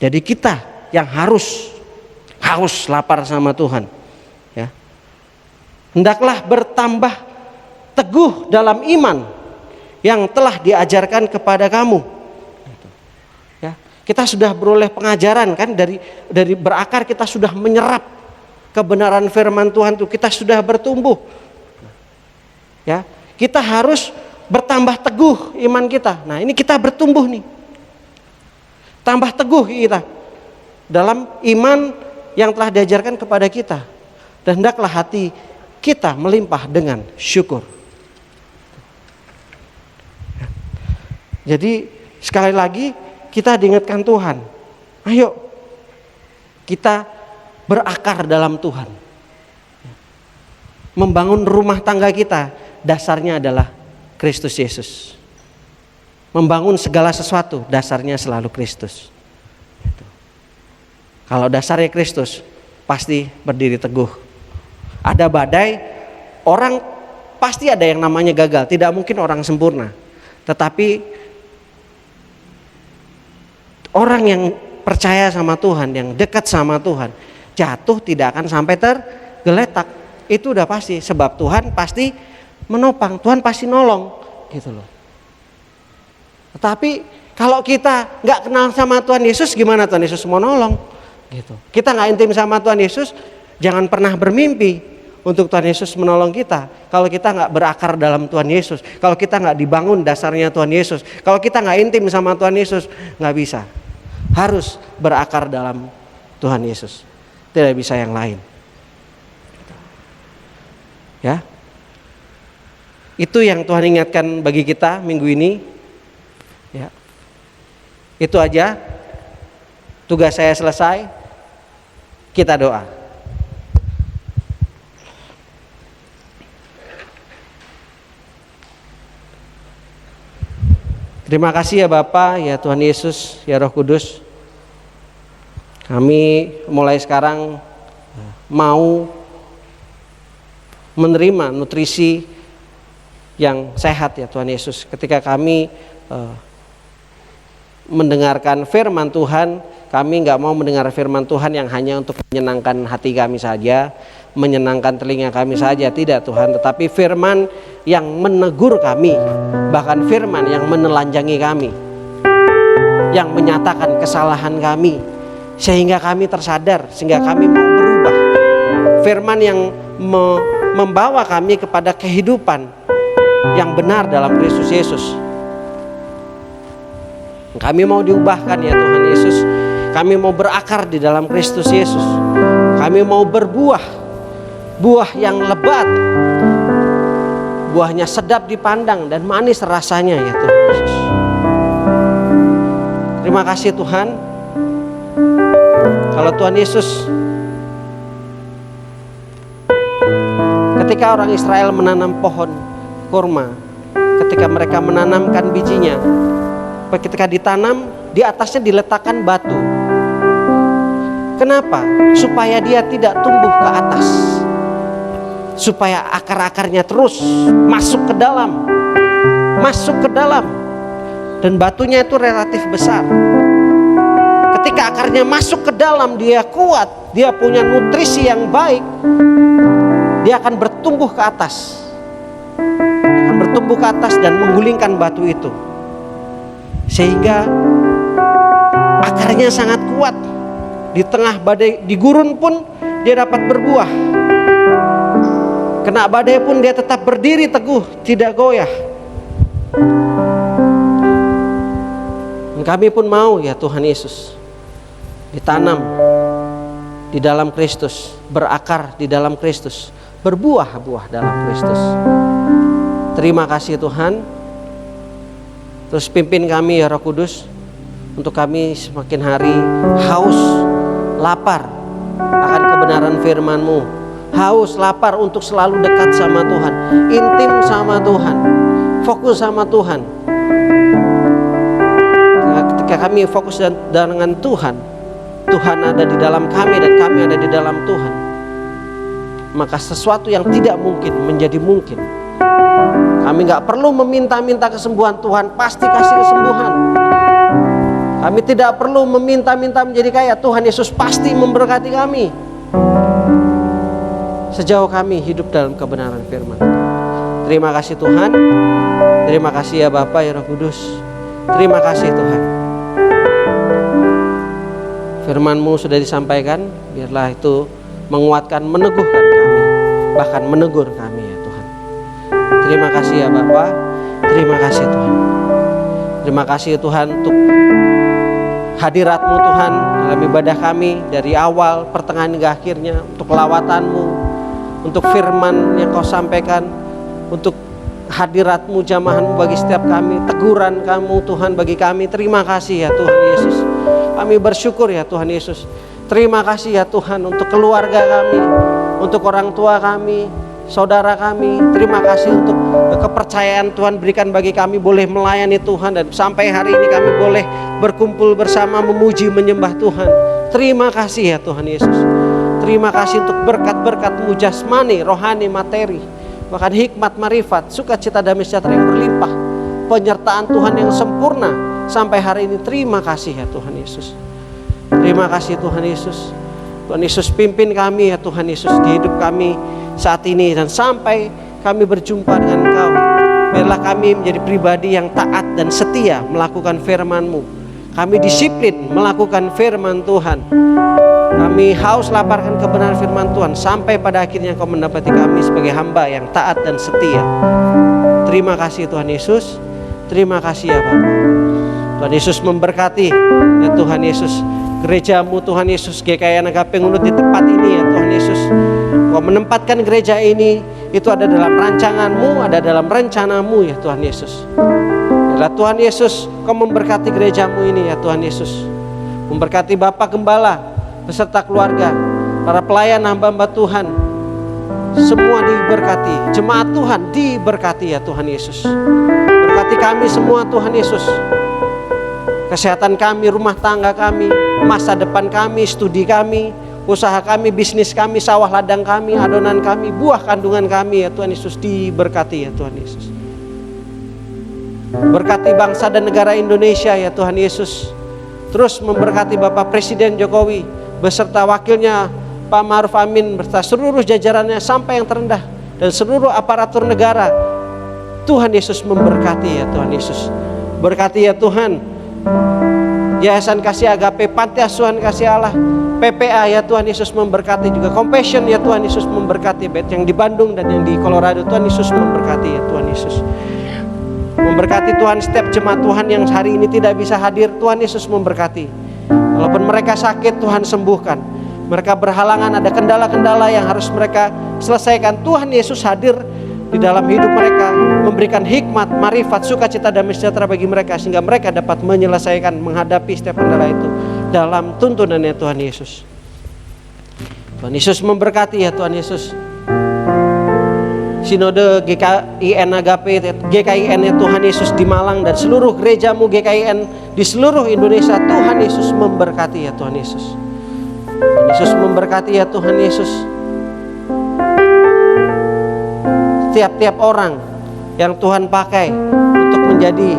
Jadi kita yang harus lapar sama Tuhan. Ya, hendaklah bertambah teguh dalam iman yang telah diajarkan kepada kamu. Kita sudah beroleh pengajaran kan, dari berakar kita sudah menyerap kebenaran firman Tuhan itu, kita sudah bertumbuh. Ya, kita harus bertambah teguh iman kita. Nah, ini kita bertumbuh nih. Tambah teguh kita dalam iman yang telah diajarkan kepada kita. Dan hendaklah hati kita melimpah dengan syukur. Jadi sekali lagi kita diingatkan Tuhan, ayo kita berakar dalam Tuhan. Membangun rumah tangga kita, dasarnya adalah Kristus Yesus. Membangun segala sesuatu, dasarnya selalu Kristus. Kalau dasarnya Kristus, pasti berdiri teguh. Ada badai, orang pasti ada yang namanya gagal. Tidak mungkin orang sempurna. Tetapi orang yang percaya sama Tuhan, yang dekat sama Tuhan, jatuh tidak akan sampai tergeletak. Itu udah pasti, sebab Tuhan pasti menopang, Tuhan pasti nolong, gitu loh. Tetapi kalau kita nggak kenal sama Tuhan Yesus, gimana Tuhan Yesus mau nolong? Gitu. Kita nggak intim sama Tuhan Yesus, jangan pernah bermimpi untuk Tuhan Yesus menolong kita. Kalau kita nggak berakar dalam Tuhan Yesus, kalau kita nggak dibangun dasarnya Tuhan Yesus, kalau kita nggak intim sama Tuhan Yesus, nggak bisa. Harus berakar dalam Tuhan Yesus, tidak bisa yang lain. Ya, itu yang Tuhan ingatkan bagi kita minggu ini. Ya, itu aja. Tugas saya selesai. Kita doa. Terima kasih ya Bapa, ya Tuhan Yesus, ya Roh Kudus. Kami mulai sekarang mau menerima nutrisi yang sehat ya Tuhan Yesus. Ketika kami mendengarkan firman Tuhan, kami gak mau mendengar firman Tuhan yang hanya untuk menyenangkan hati kami saja, menyenangkan telinga kami saja, tidak Tuhan. Tetapi firman yang menegur kami, bahkan firman yang menelanjangi kami, yang menyatakan kesalahan kami, sehingga kami tersadar, sehingga kami mau berubah. Firman yang membawa kami kepada kehidupan yang benar dalam Kristus Yesus. Kami mau diubahkan ya Tuhan Yesus. Kami mau berakar di dalam Kristus Yesus. Kami mau berbuah, buah yang lebat, buahnya sedap dipandang dan manis rasanya ya Tuhan Yesus. Terima kasih Tuhan. Kalau Tuhan Yesus, ketika orang Israel menanam pohon kurma, ketika mereka menanamkan bijinya, ketika ditanam, di atasnya diletakkan batu. Kenapa? Supaya dia tidak tumbuh ke atas, supaya akar-akarnya terus masuk ke dalam, dan batunya itu relatif besar. ketika akarnya masuk ke dalam, dia kuat, dia punya nutrisi yang baik, dia akan bertumbuh ke atas. Dia akan bertumbuh ke atas dan menggulingkan batu itu. Sehingga akarnya sangat kuat. Di tengah badai, di gurun pun dia dapat berbuah. Kena badai pun dia tetap berdiri teguh, tidak goyah. Dan kami pun mau ya Tuhan Yesus, ditanam di dalam Kristus, berakar di dalam Kristus, berbuah-buah dalam Kristus. Terima kasih Tuhan. Terus pimpin kami ya Roh Kudus, untuk kami semakin hari haus, lapar akan kebenaran firman-Mu, haus, lapar untuk selalu dekat sama Tuhan, intim sama Tuhan, fokus sama Tuhan. Ketika kami fokus dengan Tuhan, Tuhan ada di dalam kami dan kami ada di dalam Tuhan, maka sesuatu yang tidak mungkin menjadi mungkin. Kami gak perlu meminta-minta kesembuhan, Tuhan pasti kasih kesembuhan. Kami tidak perlu meminta-minta menjadi kaya, Tuhan Yesus pasti memberkati kami. Sejauh kami hidup dalam kebenaran firman. Terima kasih Tuhan. Terima kasih ya Bapa ya Roh Kudus. Terima kasih Tuhan. Firman-Mu sudah disampaikan, biarlah itu menguatkan, meneguhkan kami, bahkan menegur kami ya Tuhan. Terima kasih ya Bapa. Terima kasih Tuhan. Terima kasih Tuhan untuk hadirat-Mu Tuhan dalam ibadah kami, dari awal, pertengahan hingga akhirnya, untuk lawatan-Mu, untuk firman yang Kau sampaikan, untuk hadirat-Mu, jamahan-Mu bagi setiap kami, teguran Kamu Tuhan bagi kami. Terima kasih ya Tuhan Yesus. Kami bersyukur ya Tuhan Yesus. Terima kasih ya Tuhan untuk keluarga kami, untuk orang tua kami, saudara kami. Terima kasih untuk kepercayaan Tuhan berikan bagi kami boleh melayani Tuhan, dan sampai hari ini kami boleh berkumpul bersama memuji menyembah Tuhan. Terima kasih ya Tuhan Yesus. Terima kasih untuk berkat-berkat-Mu jasmani, rohani, materi, bahkan hikmat, marifat, sukacita, damai sejahtera yang berlimpah, penyertaan Tuhan yang sempurna sampai hari ini. Terima kasih ya Tuhan Yesus. Terima kasih Tuhan Yesus. Tuhan Yesus pimpin kami ya Tuhan Yesus di hidup kami saat ini, dan sampai kami berjumpa dengan Engkau, biarlah kami menjadi pribadi yang taat dan setia melakukan firman-Mu. Kami disiplin melakukan firman Tuhan. Kami haus laparkan kebenaran firman Tuhan, sampai pada akhirnya Kau mendapati kami sebagai hamba yang taat dan setia. Terima kasih Tuhan Yesus. Terima kasih ya Bapak. Tuhan Yesus memberkati ya Tuhan Yesus, gereja-Mu Tuhan Yesus, GKI Agape Ngunut di tempat ini ya Tuhan Yesus. Kau menempatkan gereja ini, itu ada dalam rancangan-Mu, ada dalam rencana-Mu ya Tuhan Yesus. Ya Tuhan Yesus, Kau memberkati gereja-Mu ini ya Tuhan Yesus. Memberkati Bapak Gembala beserta keluarga, para pelayan hamba-hamba Tuhan, semua diberkati. Jemaat Tuhan diberkati ya Tuhan Yesus. Berkati kami semua Tuhan Yesus. Kesehatan kami, rumah tangga kami, masa depan kami, studi kami, usaha kami, bisnis kami, sawah ladang kami, adonan kami, buah kandungan kami ya Tuhan Yesus, diberkati ya Tuhan Yesus. Berkati bangsa dan negara Indonesia ya Tuhan Yesus. Terus memberkati Bapak Presiden Jokowi beserta wakilnya Pak Ma'ruf Amin, beserta seluruh jajarannya sampai yang terendah, dan seluruh aparatur negara. Tuhan Yesus memberkati ya Tuhan Yesus. Berkati ya Tuhan Yayasan Kasih Agape, Panti Asuhan Kasih Allah, PPA ya Tuhan Yesus memberkati juga. Compassion ya Tuhan Yesus memberkati, yang di Bandung dan yang di Colorado. Tuhan Yesus memberkati ya Tuhan Yesus. Memberkati Tuhan setiap jemaat Tuhan yang hari ini tidak bisa hadir. Tuhan Yesus memberkati. Walaupun mereka sakit, Tuhan sembuhkan. Mereka berhalangan, ada kendala-kendala yang harus mereka selesaikan. Tuhan Yesus hadir di dalam hidup mereka, memberikan hikmat, marifat, sukacita, damai sejahtera bagi mereka, sehingga mereka dapat menyelesaikan, menghadapi setiap kendala itu dalam tuntunannya Tuhan Yesus. Tuhan Yesus memberkati ya Tuhan Yesus. Sinode GKIN Agape, GKIN ya Tuhan Yesus di Malang, dan seluruh gereja-Mu GKIN di seluruh Indonesia. Tuhan Yesus memberkati ya Tuhan Yesus. Tuhan Yesus memberkati ya Tuhan Yesus. Tiap-tiap orang yang Tuhan pakai untuk menjadi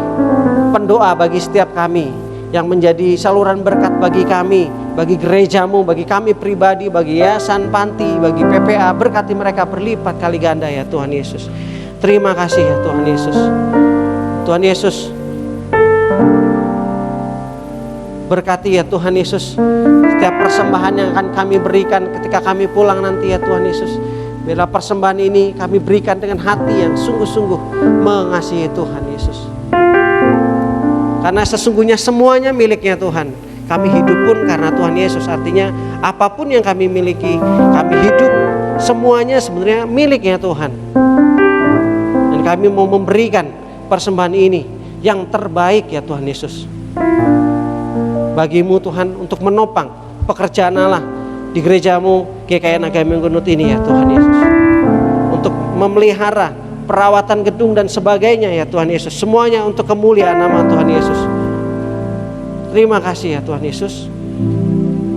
pendoa bagi setiap kami yang menjadi saluran berkat bagi kami, bagi gerejamu, bagi kami pribadi, bagi yayasan panti, bagi PPA. Berkati mereka berlipat kali ganda ya Tuhan Yesus. Terima kasih ya Tuhan Yesus. Tuhan Yesus, berkati ya Tuhan Yesus setiap persembahan yang akan kami berikan ketika kami pulang nanti ya Tuhan Yesus. Biarlah persembahan ini kami berikan dengan hati yang sungguh-sungguh mengasihi Tuhan Yesus. Karena sesungguhnya semuanya miliknya Tuhan. Kami hidup pun karena Tuhan Yesus. Artinya apapun yang kami miliki, kami hidup semuanya sebenarnya miliknya Tuhan. Dan kami mau memberikan persembahan ini yang terbaik ya Tuhan Yesus. Bagimu Tuhan, untuk menopang pekerjaan Allah di gerejamu GKI Naga Menggunut ini ya Tuhan Yesus. Untuk memelihara perawatan gedung dan sebagainya ya Tuhan Yesus. Semuanya untuk kemuliaan nama Tuhan Yesus. Terima kasih ya Tuhan Yesus.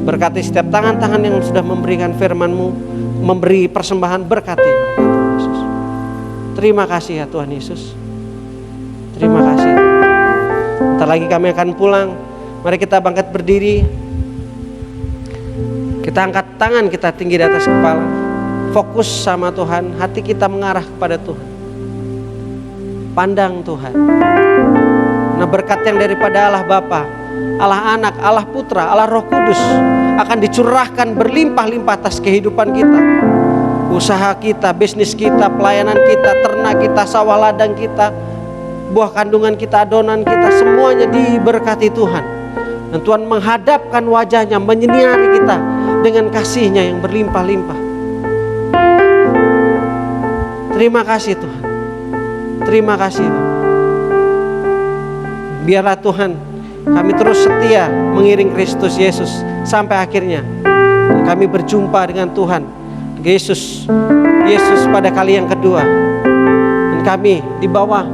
Berkati setiap tangan-tangan yang sudah memberikan firman-Mu, memberi persembahan, berkati mereka Tuhan Yesus. Terima kasih ya Tuhan Yesus. Terima kasih. Bentar lagi kami akan pulang. Mari kita bangkit berdiri. Kita angkat tangan kita tinggi di atas kepala. Fokus sama Tuhan, hati kita mengarah kepada Tuhan. Pandang Tuhan. Nah, berkat yang daripada Allah Bapa, Allah Anak, Allah Putra, Allah Roh Kudus akan dicurahkan berlimpah-limpah atas kehidupan kita. Usaha kita, bisnis kita, pelayanan kita, ternak kita, sawah ladang kita, buah kandungan kita, adonan kita, semuanya diberkati Tuhan. Dan Tuhan menghadapkan wajahnya, menyinari kita dengan kasih-Nya yang berlimpah-limpah. Terima kasih Tuhan. Terima kasih. Biarlah Tuhan, kami terus setia mengiring Kristus Yesus sampai akhirnya. Dan kami berjumpa dengan Tuhan Yesus pada kali yang kedua. Dan kami di bawah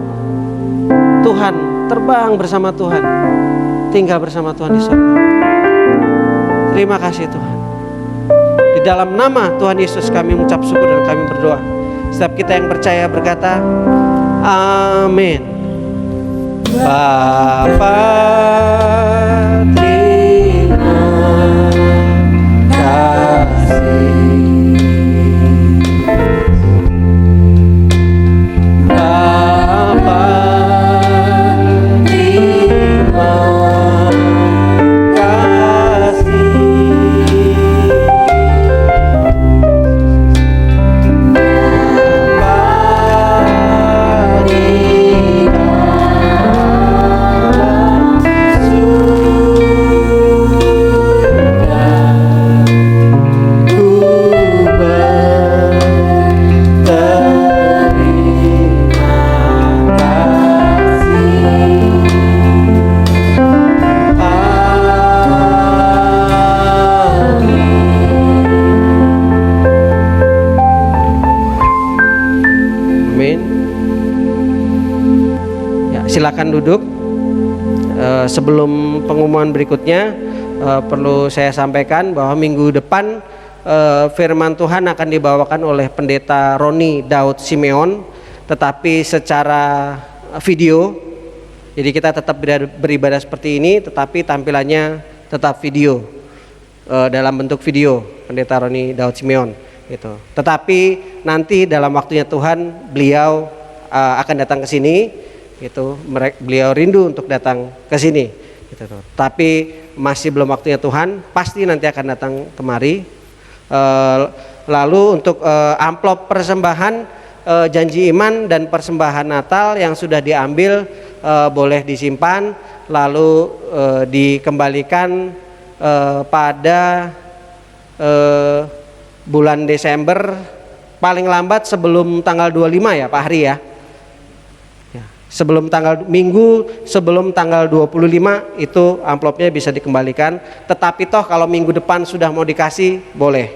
Tuhan, terbang bersama Tuhan, tinggal bersama Tuhan di surga. Terima kasih Tuhan. Di dalam nama Tuhan Yesus kami mengucap syukur dan kami berdoa. Setiap kita yang percaya berkata, amin. Bapa, terima kasih. Bapa, terima kasih. Silakan duduk. Sebelum pengumuman berikutnya, perlu saya sampaikan bahwa minggu depan firman Tuhan akan dibawakan oleh Pendeta Roni Daud Simeon, tetapi secara video. Jadi kita tetap beribadah seperti ini, tetapi tampilannya tetap video, dalam bentuk video Pendeta Roni Daud Simeon gitu. Tetapi nanti dalam waktunya Tuhan beliau akan datang ke sini. Itu beliau rindu untuk datang ke sini gitu. Tapi masih belum waktunya Tuhan, pasti nanti akan datang kemari. Lalu untuk amplop persembahan janji iman dan persembahan Natal yang sudah diambil boleh disimpan, lalu dikembalikan pada bulan Desember, paling lambat sebelum tanggal 25 ya Pak Hari ya. Sebelum minggu sebelum tanggal 25 itu amplopnya bisa dikembalikan. Tetapi toh kalau minggu depan sudah mau dikasih boleh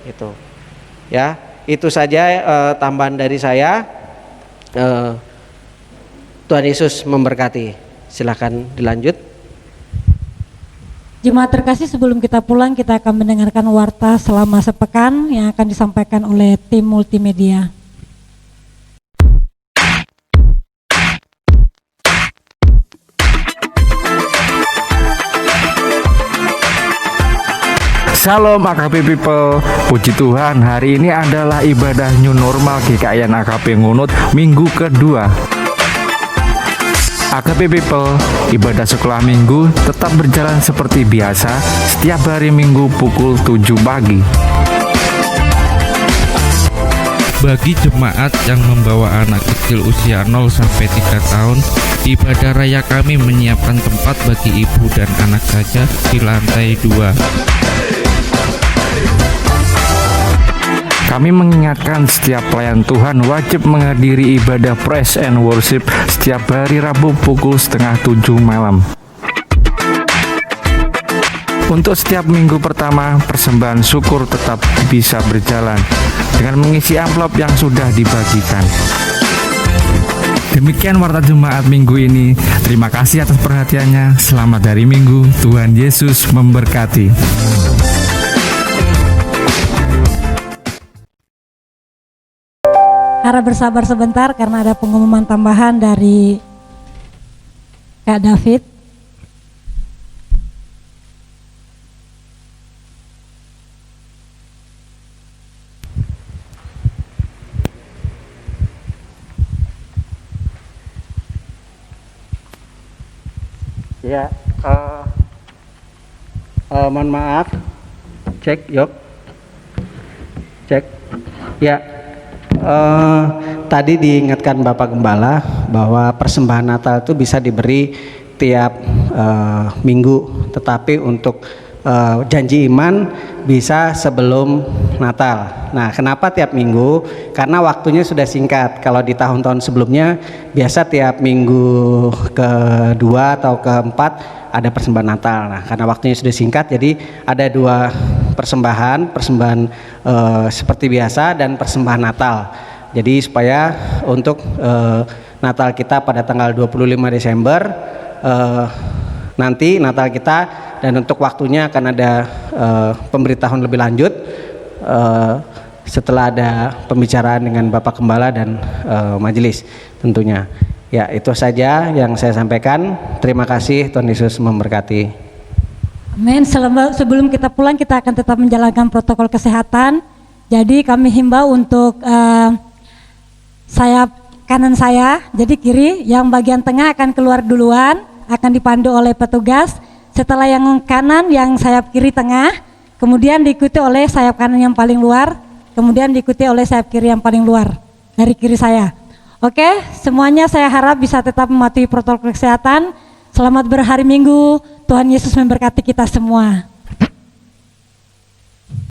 gitu. Ya, itu saja tambahan dari saya. Tuhan Yesus memberkati. Silakan dilanjut. Jemaat terkasih, sebelum kita pulang kita akan mendengarkan warta selama sepekan yang akan disampaikan oleh tim multimedia. Shalom AKP People, puji Tuhan, hari ini adalah ibadah new normal GKIan AKP Ngunut minggu kedua. AKP People, ibadah sekolah minggu tetap berjalan seperti biasa setiap hari minggu pukul 7 pagi. Bagi jemaat yang membawa anak kecil usia 0 sampai 3 tahun, ibadah raya kami menyiapkan tempat bagi ibu dan anak saja di lantai 2. Kami mengingatkan setiap pelayan Tuhan wajib menghadiri ibadah praise and worship setiap hari Rabu pukul setengah 7 malam. Untuk setiap minggu pertama, persembahan syukur tetap bisa berjalan dengan mengisi amplop yang sudah dibagikan. Demikian warta Jumat minggu ini. Terima kasih atas perhatiannya. Selamat hari Minggu. Tuhan Yesus memberkati. Harap bersabar sebentar karena ada pengumuman tambahan dari Kak David. Ya, mohon maaf, cek, yuk, cek, ya. Tadi diingatkan Bapak Gembala bahwa persembahan Natal itu bisa diberi tiap minggu, tetapi untuk janji iman bisa sebelum Natal. Nah, kenapa tiap minggu? Karena waktunya sudah singkat. Kalau di tahun-tahun sebelumnya biasa tiap minggu kedua atau keempat ada persembahan Natal. Nah, karena waktunya sudah singkat, jadi ada 2 persembahan seperti biasa dan persembahan Natal. Jadi supaya untuk Natal kita pada tanggal 25 Desember nanti Natal kita, dan untuk waktunya akan ada pemberitahuan lebih lanjut setelah ada pembicaraan dengan Bapak Gembala dan majelis tentunya. Ya, itu saja yang saya sampaikan. Terima kasih, Tuhan Yesus memberkati. Amin. Sebelum kita pulang, kita akan tetap menjalankan protokol kesehatan. Jadi kami himbau untuk sayap kanan saya, jadi kiri, yang bagian tengah akan keluar duluan, akan dipandu oleh petugas. Setelah yang kanan, yang sayap kiri tengah, kemudian diikuti oleh sayap kanan yang paling luar, kemudian diikuti oleh sayap kiri yang paling luar dari kiri saya. Oke, semuanya saya harap bisa tetap mematuhi protokol kesehatan. Selamat berhari Minggu, Tuhan Yesus memberkati kita semua.